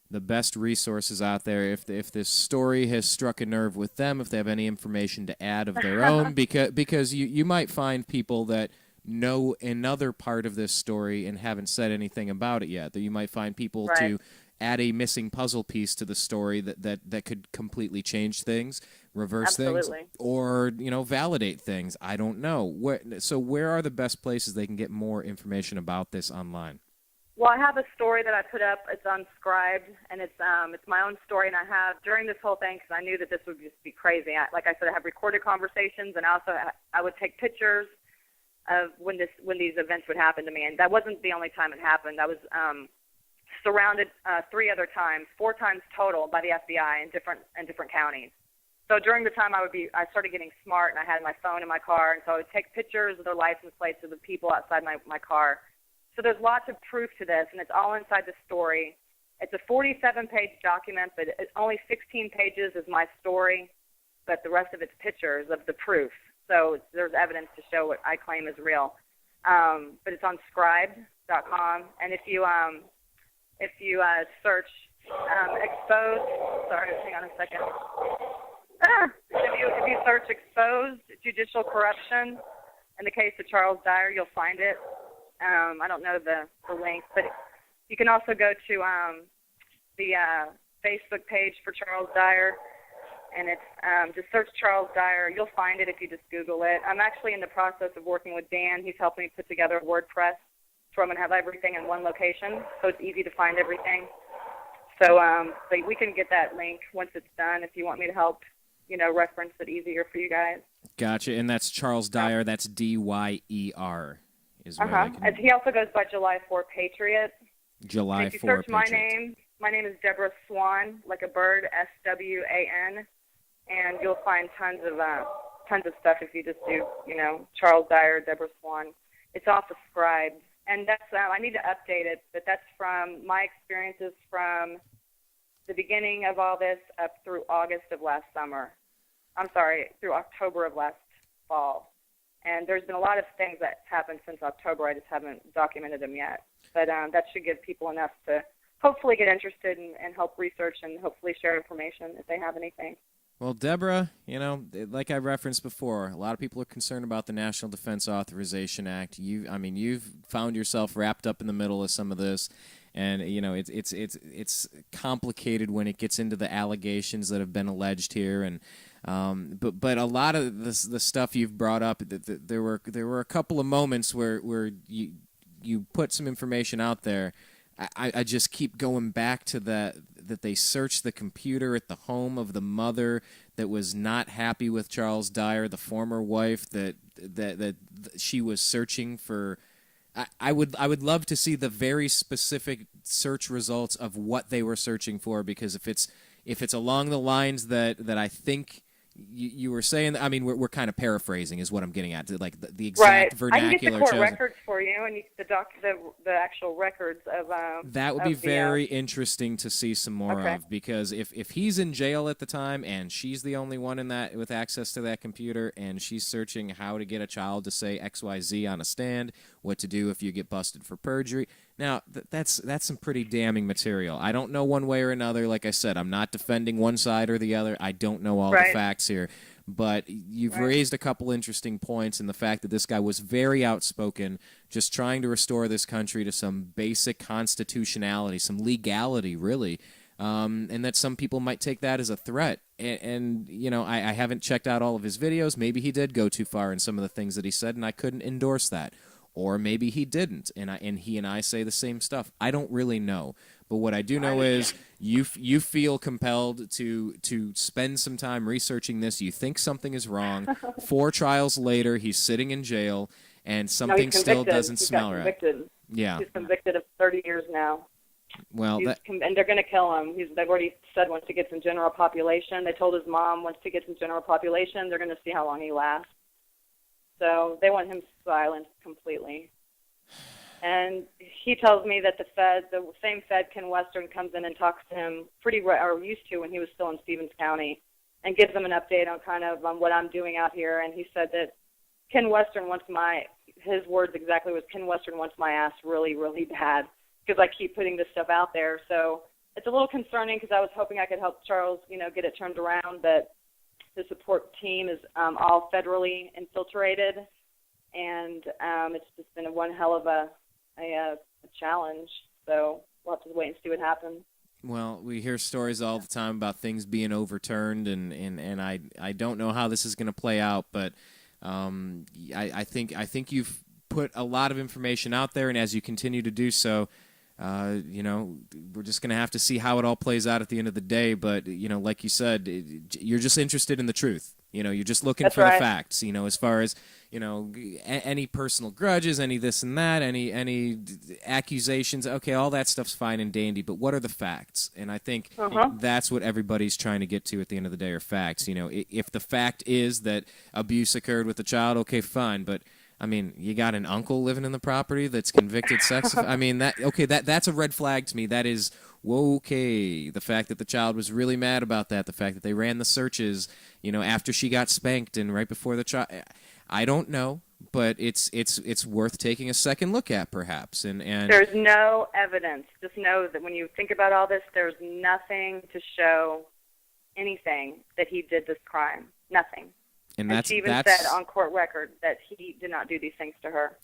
Speaker 1: the best resources out there. If this story has struck a nerve with them, if they have any information to add of their own, because you might find people that know another part of this story and haven't said anything about it yet. That you might find people to add a missing puzzle piece to the story that could completely change things, reverse things, or validate things. I don't know. So where are the best places they can get more information about this online?
Speaker 3: Well, I have a story that I put up. It's unscribed, and it's my own story. And I have, during this whole thing, because I knew that this would just be crazy. Like I said, I have recorded conversations, and I would take pictures of when these events would happen to me. And that wasn't the only time it happened. I was surrounded 3 other times, 4 times total, by the FBI in different counties. So during the time I started getting smart, and I had my phone in my car, and so I would take pictures of their license plates of the people outside my car. So there's lots of proof to this, and it's all inside the story. It's a 47-page document, but only 16 pages is my story, but the rest of it's pictures of the proof. So there's evidence to show what I claim is real. But it's on scribed.com, and if you search exposed, sorry, hang on a second. If you search exposed judicial corruption in the case of Charles Dyer, you'll find it. I don't know the link, but you can also go to the Facebook page for Charles Dyer, and it's just search Charles Dyer. You'll find it if you just Google it. I'm actually in the process of working with Dan. He's helping me put together WordPress, so I'm going to have everything in one location, so it's easy to find everything. So we can get that link once it's done if you want me to help, reference it easier for you guys.
Speaker 1: Gotcha, and that's Charles Dyer. That's Dyer.
Speaker 3: He also goes by July 4 Patriot.
Speaker 1: July 4 Patriot.
Speaker 3: If you search my name is Deborah Swan, like a bird, SWAN, and you'll find tons of stuff if you just do, Charles Dyer, Deborah Swan. It's off of Scribe, and that's I need to update it, but that's from my experiences from the beginning of all this up through August of last summer. I'm sorry, through October of last fall. And there's been a lot of things that happened since October. I just haven't documented them yet. But that should give people enough to hopefully get interested and help research and hopefully share information if they have anything.
Speaker 1: Well, Deborah, like I referenced before, a lot of people are concerned about the National Defense Authorization Act. You've found yourself wrapped up in the middle of some of this, and it's complicated when it gets into the allegations that have been alleged here, and but a lot of the stuff you've brought up, there were a couple of moments where you put some information out there. I just keep going back to that they searched the computer at the home of the mother that was not happy with Charles Dyer, the former wife that she was searching for. I would love to see the very specific search results of what they were searching for, because if it's along the lines that I think you were saying, I mean, we're kind of paraphrasing is what I'm getting at, like the exact vernacular.
Speaker 3: I can get the court records for you, and the actual records of
Speaker 1: that would be very interesting to see some more of, because if he's in jail at the time and she's the only one in that with access to that computer, and she's searching how to get a child to say XYZ on a stand, what to do if you get busted for perjury. Now, that's some pretty damning material. I don't know one way or another. Like I said, I'm not defending one side or the other. I don't know all the facts here. But you've raised a couple interesting points, and the fact that this guy was very outspoken, just trying to restore this country to some basic constitutionality, some legality, really, and that some people might take that as a threat. And I haven't checked out all of his videos. Maybe he did go too far in some of the things that he said, and I couldn't endorse that. Or maybe he didn't, and he and I say the same stuff. I don't really know. But what I do know is you feel compelled to spend some time researching this. You think something is wrong. 4 trials later, he's sitting in jail, and something still doesn't smell right. Yeah.
Speaker 3: He's convicted of 30 years now.
Speaker 1: Well,
Speaker 3: and they're going to kill him. They've already said once he gets in general population. They told his mom once he gets in general population, they're going to see how long he lasts. So they want him silenced completely. And he tells me that the same Fed, Ken Western, comes in and talks to him or used to when he was still in Stevens County, and gives him an update on what I'm doing out here. And he said that Ken Western wants his words exactly was, Ken Western wants my ass really, really bad because I keep putting this stuff out there. So it's a little concerning because I was hoping I could help Charles, get it turned around, but the support team is all federally infiltrated, and it's just been one hell of a challenge. So we'll have to wait and see what happens.
Speaker 1: Well, we hear stories all the time about things being overturned, and I don't know how this is going to play out, but I think you've put a lot of information out there, and as you continue to do so, we're just going to have to see how it all plays out at the end of the day. But, like you said, you're just interested in the truth. You're just looking for the facts, as far as, any personal grudges, any this and that, any accusations. Okay, all that stuff's fine and dandy, but what are the facts? And I think that's what everybody's trying to get to at the end of the day are facts. If the fact is that abuse occurred with the child, okay, fine, but I mean, you got an uncle living in the property that's convicted sex. I mean, that's a red flag to me. That is, okay. The fact that the child was really mad about that, the fact that they ran the searches, after she got spanked and right before the child. I don't know, but it's worth taking a second look at, perhaps. And
Speaker 3: there's no evidence. Just know that when you think about all this, there's nothing to show anything that he did this crime. Nothing. And she even said on court record that he did not do these things to her.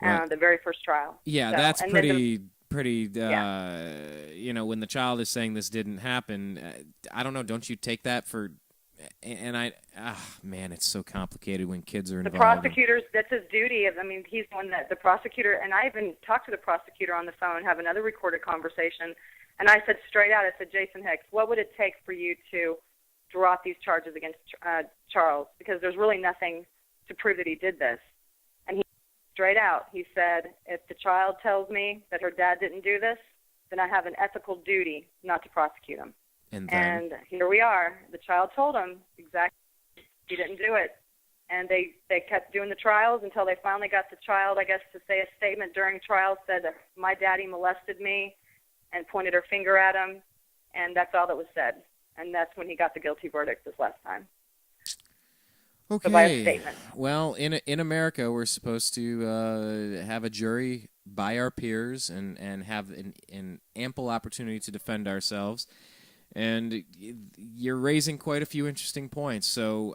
Speaker 3: The very first trial.
Speaker 1: Yeah, so, that's pretty. When the child is saying this didn't happen, I don't know. Don't you take that for? And man, it's so complicated when kids are involved.
Speaker 3: The prosecutors, that's his duty. He's the one that the prosecutor, and I even talked to the prosecutor on the phone, have another recorded conversation, and I said straight out, I said, Jason Hicks, what would it take for you to drop these charges against Charles? Because there's really nothing to prove that he did this. And he straight out, he said, if the child tells me that her dad didn't do this, then I have an ethical duty not to prosecute him. And here we are. The child told him exactly he didn't do it. And they kept doing the trials until they finally got the child, I guess, to say a statement during trial, said that my daddy molested me and pointed her finger at him. And that's all that was said. And that's when he got the guilty verdict this last time.
Speaker 1: Okay.
Speaker 3: So by a statement.
Speaker 1: Well, in America, we're supposed to have a jury by our peers and have an ample opportunity to defend ourselves. And you're raising quite a few interesting points. So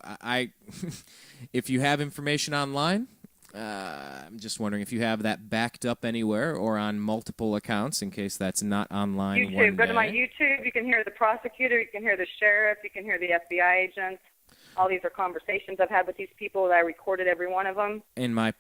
Speaker 1: if you have information online, I'm just wondering if you have that backed up anywhere or on multiple accounts in case that's not online.
Speaker 3: YouTube. Go to my YouTube. You can hear the prosecutor. You can hear the sheriff. You can hear the FBI agents. All these are conversations I've had with these people. I recorded every one of them.
Speaker 1: And my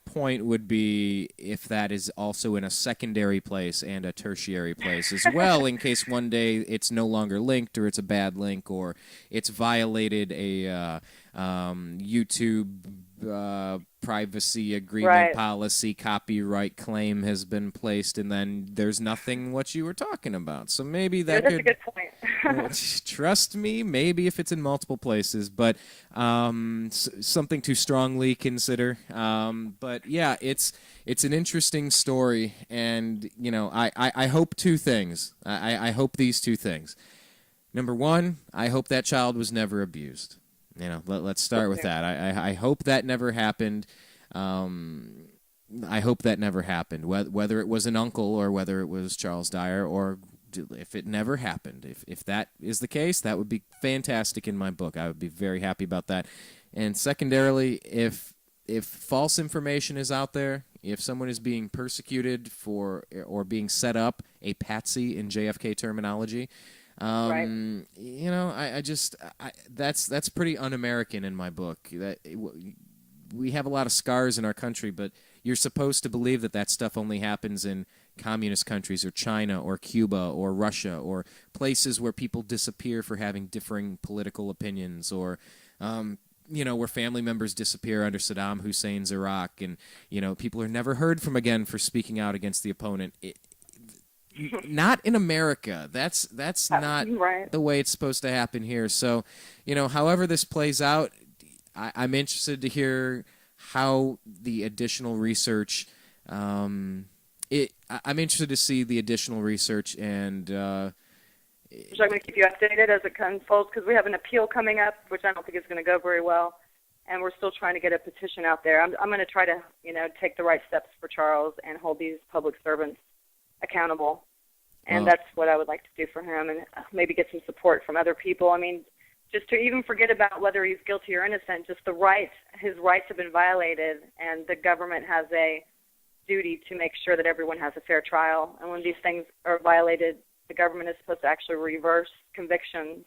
Speaker 1: point would be if that is also in a secondary place and a tertiary place as well, in case one day it's no longer linked or it's a bad link or it's violated a YouTube privacy agreement policy, copyright claim has been placed, and then there's nothing what you were talking about. So maybe that
Speaker 3: that's a good point.
Speaker 1: Trust me, maybe if it's in multiple places, but something to strongly consider. But yeah, it's an interesting story, and I hope two things. I hope these two things. Number one, I hope that child was never abused. Let's start with that. I hope that never happened. I hope that never happened, whether it was an uncle or whether it was Charles Dyer, or if it never happened. If that is the case, that would be fantastic in my book. I would be very happy about that. And secondarily, if false information is out there, if someone is being persecuted for or being set up, a patsy in JFK terminology, that's pretty un-American in my book. That we have a lot of scars in our country, but you're supposed to believe that stuff only happens in communist countries or China or Cuba or Russia or places where people disappear for having differing political opinions, or where family members disappear under Saddam Hussein's Iraq, and people are never heard from again for speaking out against the opponent. Not in America. That's not the way it's supposed to happen here. So, however this plays out, I'm interested to hear how the additional research I'm interested to see the additional research and.
Speaker 3: So I'm going to keep you updated as it unfolds because we have an appeal coming up, which I don't think is going to go very well, and we're still trying to get a petition out there. I'm going to try to, take the right steps for Charles and hold these public servants accountable, and that's what I would like to do for him, and maybe get some support from other people. I mean, just to even forget about whether he's guilty or innocent, just his rights have been violated, and the government has a duty to make sure that everyone has a fair trial, and when these things are violated, the government is supposed to actually reverse convictions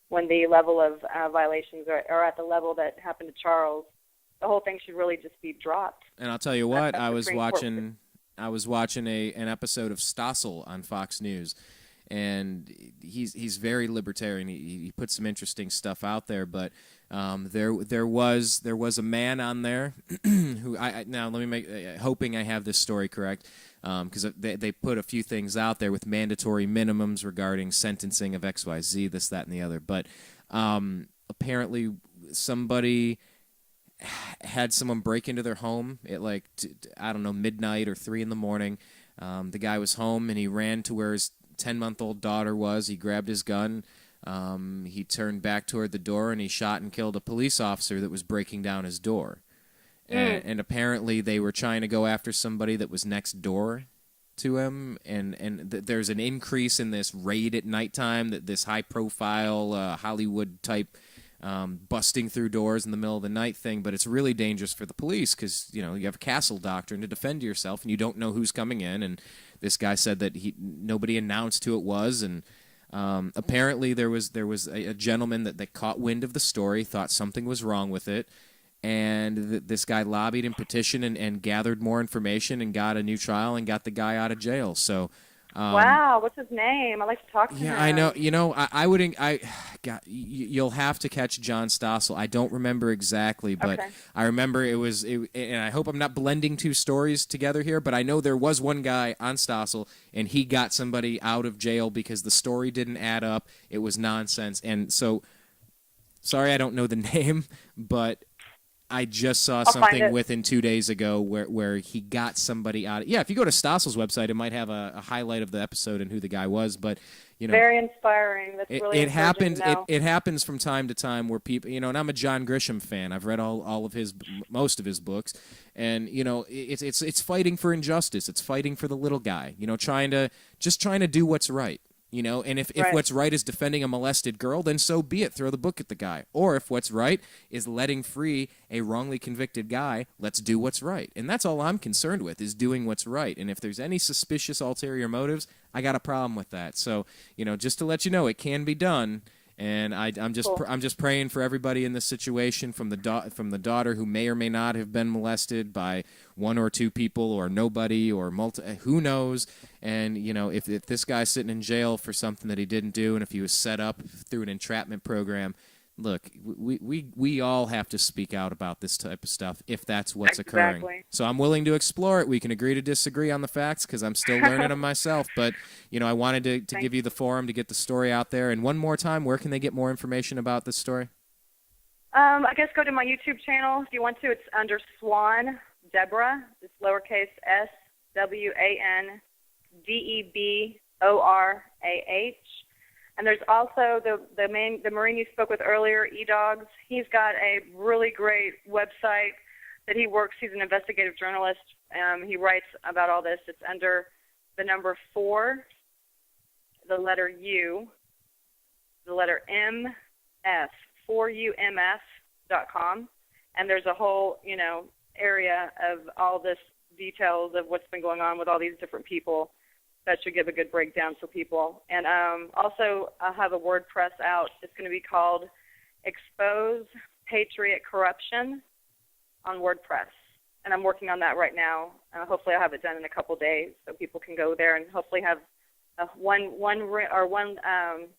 Speaker 3: when the level of violations are at the level that happened to Charles. The whole thing should really just be dropped.
Speaker 1: And I'll tell you what, I was watching an episode of Stossel on Fox News, and he's very libertarian. He put some interesting stuff out there, but there was a man on there who now let me hoping I have this story correct. Because they put a few things out there with mandatory minimums regarding sentencing of XYZ, this, that, and the other. But apparently somebody had someone break into their home at midnight or 3 a.m. The guy was home and he ran to where his 10-month-old daughter was. He grabbed his gun. He turned back toward the door and he shot and killed a police officer that was breaking down his door. And apparently they were trying to go after somebody that was next door to him, and there's an increase in this raid at nighttime, this high-profile Hollywood-type busting through doors in the middle of the night thing, but it's really dangerous for the police because, you have a castle doctrine to defend yourself, and you don't know who's coming in, and this guy said that nobody announced who it was, and apparently there was a gentleman that caught wind of the story, thought something was wrong with it, and this guy lobbied and petitioned and gathered more information and got a new trial and got the guy out of jail. So,
Speaker 3: wow, what's his name? I'd like to talk to him.
Speaker 1: Yeah, I know. I wouldn't. You'll have to catch John Stossel. I don't remember exactly, but okay. I remember and I hope I'm not blending two stories together here, but I know there was one guy on Stossel, and he got somebody out of jail because the story didn't add up. It was nonsense. And so, sorry I don't know the name, but I just saw something within 2 days ago where he got somebody out. Yeah, if you go to Stossel's website, it might have a highlight of the episode and who the guy was. But
Speaker 3: very inspiring. That's really
Speaker 1: it happens. It happens from time to time where people, and I'm a John Grisham fan. I've read all of most of his books, and it's fighting for injustice. It's fighting for the little guy. Trying to do what's right. And if what's right is defending a molested girl, then so be it. Throw the book at the guy. Or if what's right is letting free a wrongly convicted guy, let's do what's right. And that's all I'm concerned with, is doing what's right. And if there's any suspicious ulterior motives, I got a problem with that. So, just to let you know, it can be done. And I'm just praying for everybody in this situation, from the daughter who may or may not have been molested by one or two people or nobody or who knows. And if this guy's sitting in jail for something that he didn't do, and if he was set up through an entrapment program, look, we all have to speak out about this type of stuff if that's what's occurring. So I'm willing to explore it. We can agree to disagree on the facts because I'm still learning them myself. But, I wanted to give you the forum to get the story out there. And one more time, where can they get more information about this story?
Speaker 3: I guess go to my YouTube channel if you want to. It's under Swan, Deborah. It's lowercase SWANDEBORAH. And there's also the Marine you spoke with earlier, E-Dogs. He's got a really great website that he works. He's an investigative journalist. He writes about all this. It's under the number 4, the letter U, the letter MF, 4UMF.com. And there's a whole, area of all this details of what's been going on with all these different people. That should give a good breakdown for people. And also, I have a WordPress out. It's going to be called Expose Patriot Corruption on WordPress. And I'm working on that right now. Hopefully I'll have it done in a couple days so people can go there and hopefully have one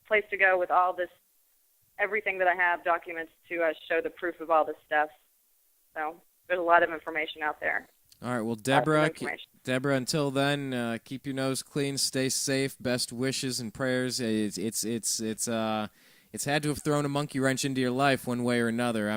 Speaker 3: place to go with all this, everything that I have, documents to show the proof of all this stuff. So there's a lot of information out there.
Speaker 1: All right, well, Deborah, until then, keep your nose clean, stay safe, best wishes and prayers. It's had to have thrown a monkey wrench into your life one way or another.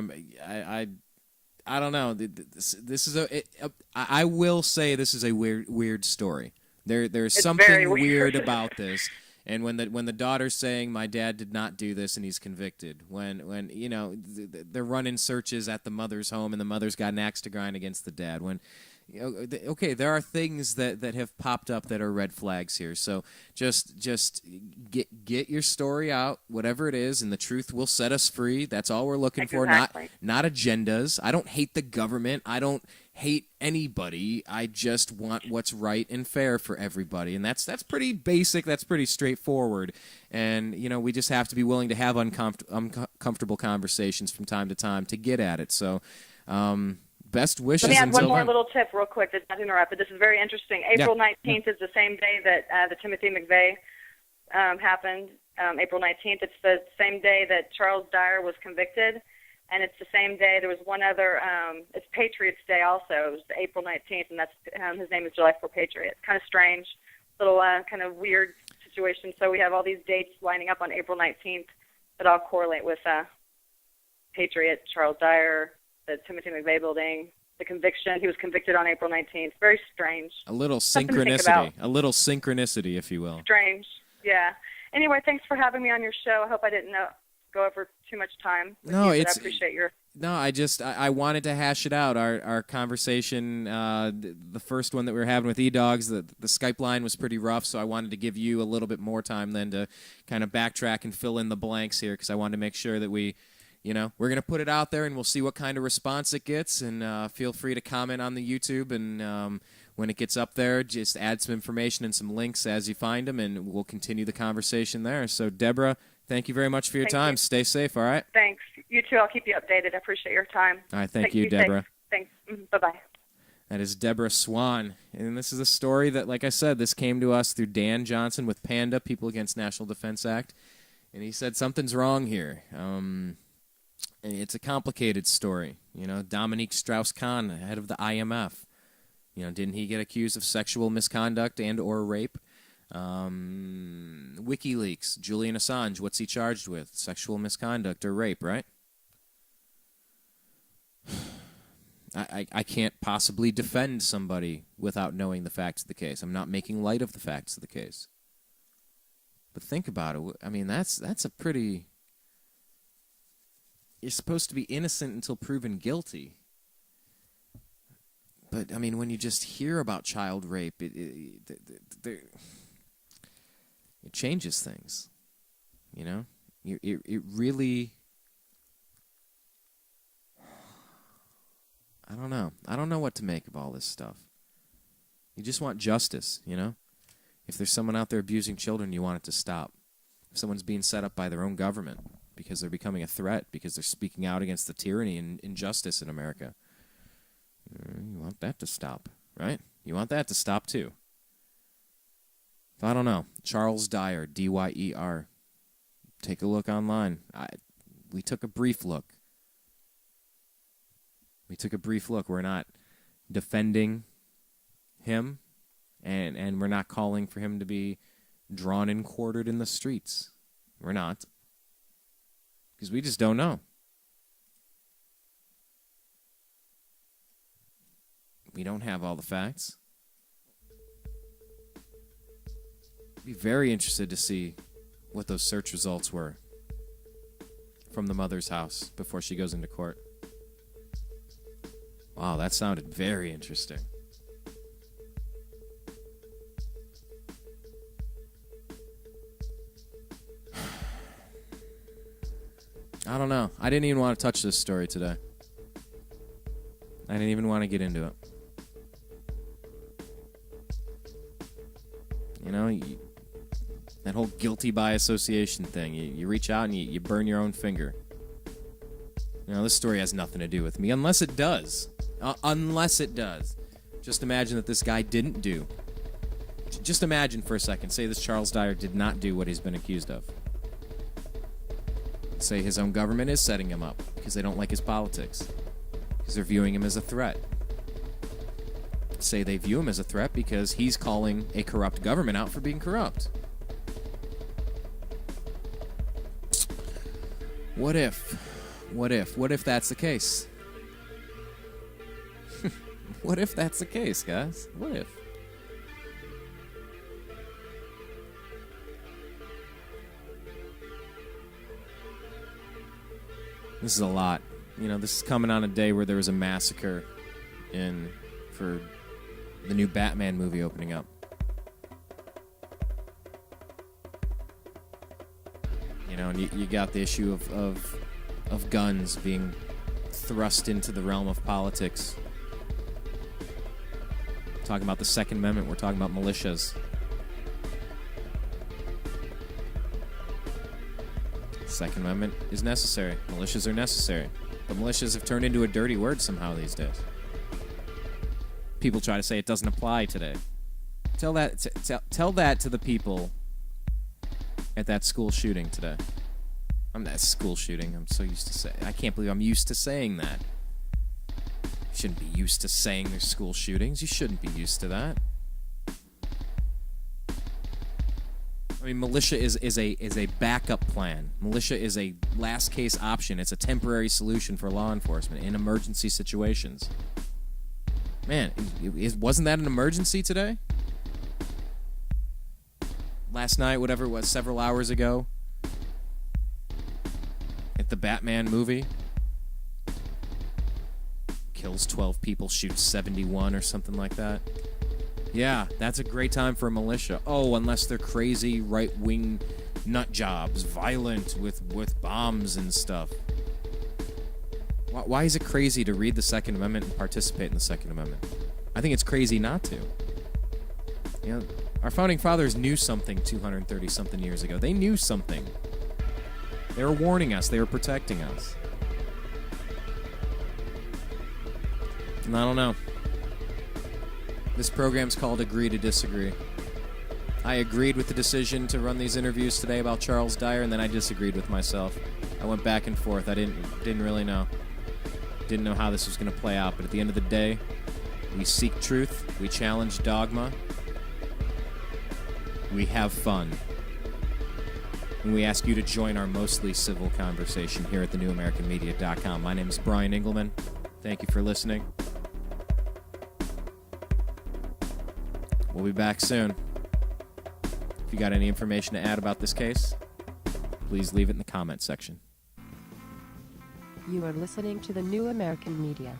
Speaker 1: I don't know. This is I will say this is a weird story. There's something weird about this. And when the daughter's saying my dad did not do this and he's convicted, when you know they're running searches at the mother's home and the mother's got an axe to grind against the dad, when okay, there are things that have popped up that are red flags here. So just get your story out, whatever it is, and the truth will set us free. That's all we're looking for, not agendas. I don't hate the government. I don't hate anybody. I just want what's right and fair for everybody, and that's pretty basic. That's pretty straightforward. And you know, we just have to be willing to have uncomfortable conversations from time to time to get at it. So. Best wishes.
Speaker 3: Let me add one more
Speaker 1: then.
Speaker 3: little tip real quick. That's not interrupted. This is very interesting. April 19th is the same day that the Timothy McVeigh happened. April 19th. It's the same day that Charles Dyer was convicted, and it's the same day. There was one other. It's Patriots Day also. It was April 19th, and that's his name is July 4 Patriot. Kind of strange, little kind of weird situation. So we have all these dates lining up on April 19th that all correlate with Patriot, Charles Dyer, the Timothy McVeigh building, the conviction. He was convicted on April 19th. Very strange.
Speaker 1: A little synchronicity, if you will.
Speaker 3: Strange, yeah. Anyway, thanks for having me on your show. I hope I didn't go over too much time.
Speaker 1: No,
Speaker 3: I appreciate your...
Speaker 1: No, I wanted to hash it out. Our conversation, the first one that we were having with E-Dogs, the Skype line was pretty rough, so I wanted to give you a little bit more time then to kind of backtrack and fill in the blanks here, because I wanted to make sure that we're going to put it out there, and we'll see what kind of response it gets. And feel free to comment on the YouTube, and when it gets up there, just add some information and some links as you find them, and we'll continue the conversation there. So, Deborah, thank you very much for your time. Stay safe, all right?
Speaker 3: Thanks. You too. I'll keep you updated. I appreciate your time.
Speaker 1: All right, thank you, Deborah.
Speaker 3: Thanks. Bye-bye.
Speaker 1: That is Deborah Swan. And this is a story that, like I said, this came to us through Dan Johnson with PANDA, People Against National Defense Act. And he said something's wrong here. It's a complicated story. Dominique Strauss-Kahn, head of the IMF. Didn't he get accused of sexual misconduct and or rape? WikiLeaks, Julian Assange, what's he charged with? Sexual misconduct or rape, right? I can't possibly defend somebody without knowing the facts of the case. I'm not making light of the facts of the case. But think about it. I mean, that's a pretty... You're supposed to be innocent until proven guilty. But, I mean, when you just hear about child rape, it changes things. It really... I don't know. I don't know what to make of all this stuff. You just want justice, If there's someone out there abusing children, you want it to stop. If someone's being set up by their own government because they're becoming a threat, because they're speaking out against the tyranny and injustice in America, you want that to stop, right? You want that to stop, too. I don't know. Charles Dyer, D-Y-E-R. Take a look online. We took a brief look. We're not defending him, and we're not calling for him to be drawn and quartered in the streets. We're not. Because we just don't know. We don't have all the facts. I'd be very interested to see what those search results were from the mother's house before she goes into court. Wow, that sounded very interesting. I don't know. I didn't even want to touch this story today. I didn't even want to get into it. That whole guilty by association thing. You reach out and you burn your own finger. This story has nothing to do with me, unless it does. Unless it does. Just imagine that this guy didn't do. Just imagine for a second. Say this Charles Dyer did not do what he's been accused of. Say his own government is setting him up because they don't like his politics. Because they're viewing him as a threat. Say they view him as a threat because he's calling a corrupt government out for being corrupt. What if? What if that's the case? What if that's the case, guys? What if? This is a lot. You know, this is coming on a day where there was a massacre for the new Batman movie opening up. You know, and you got the issue of guns being thrust into the realm of politics. Talking about the Second Amendment, we're talking about militias. Second Amendment is necessary. Militias are necessary. But militias have turned into a dirty word somehow these days. People try to say it doesn't apply today. Tell that to the people at that school shooting today. That school shooting. I'm so used to saying. I can't believe I'm used to saying that. You shouldn't be used to saying there's school shootings. You shouldn't be used to that. I mean, militia is a backup plan. Militia is a last case option. It's a temporary solution for law enforcement in emergency situations. Man, wasn't that an emergency today? Last night, whatever it was, several hours ago, at the Batman movie, kills 12 people, shoots 71 or something like that. Yeah, that's a great time for a militia. Oh, unless they're crazy right-wing nut jobs, violent with bombs and stuff. Why is it crazy to read the Second Amendment and participate in the Second Amendment? I think it's crazy not to. You know, our founding fathers knew something 230-something years ago. They knew something. They were warning us. They were protecting us. And I don't know. This program's called Agree to Disagree. I agreed with the decision to run these interviews today about Charles Dyer, and then I disagreed with myself. I went back and forth. I didn't really know. Didn't know how this was going to play out, but at the end of the day, we seek truth, we challenge dogma, we have fun, and we ask you to join our mostly civil conversation here at thenewamericanmedia.com. My name is Brian Engelman. Thank you for listening. We'll be back soon. If you got any information to add about this case, please leave it in the comment section.
Speaker 2: You are listening to the New American Media.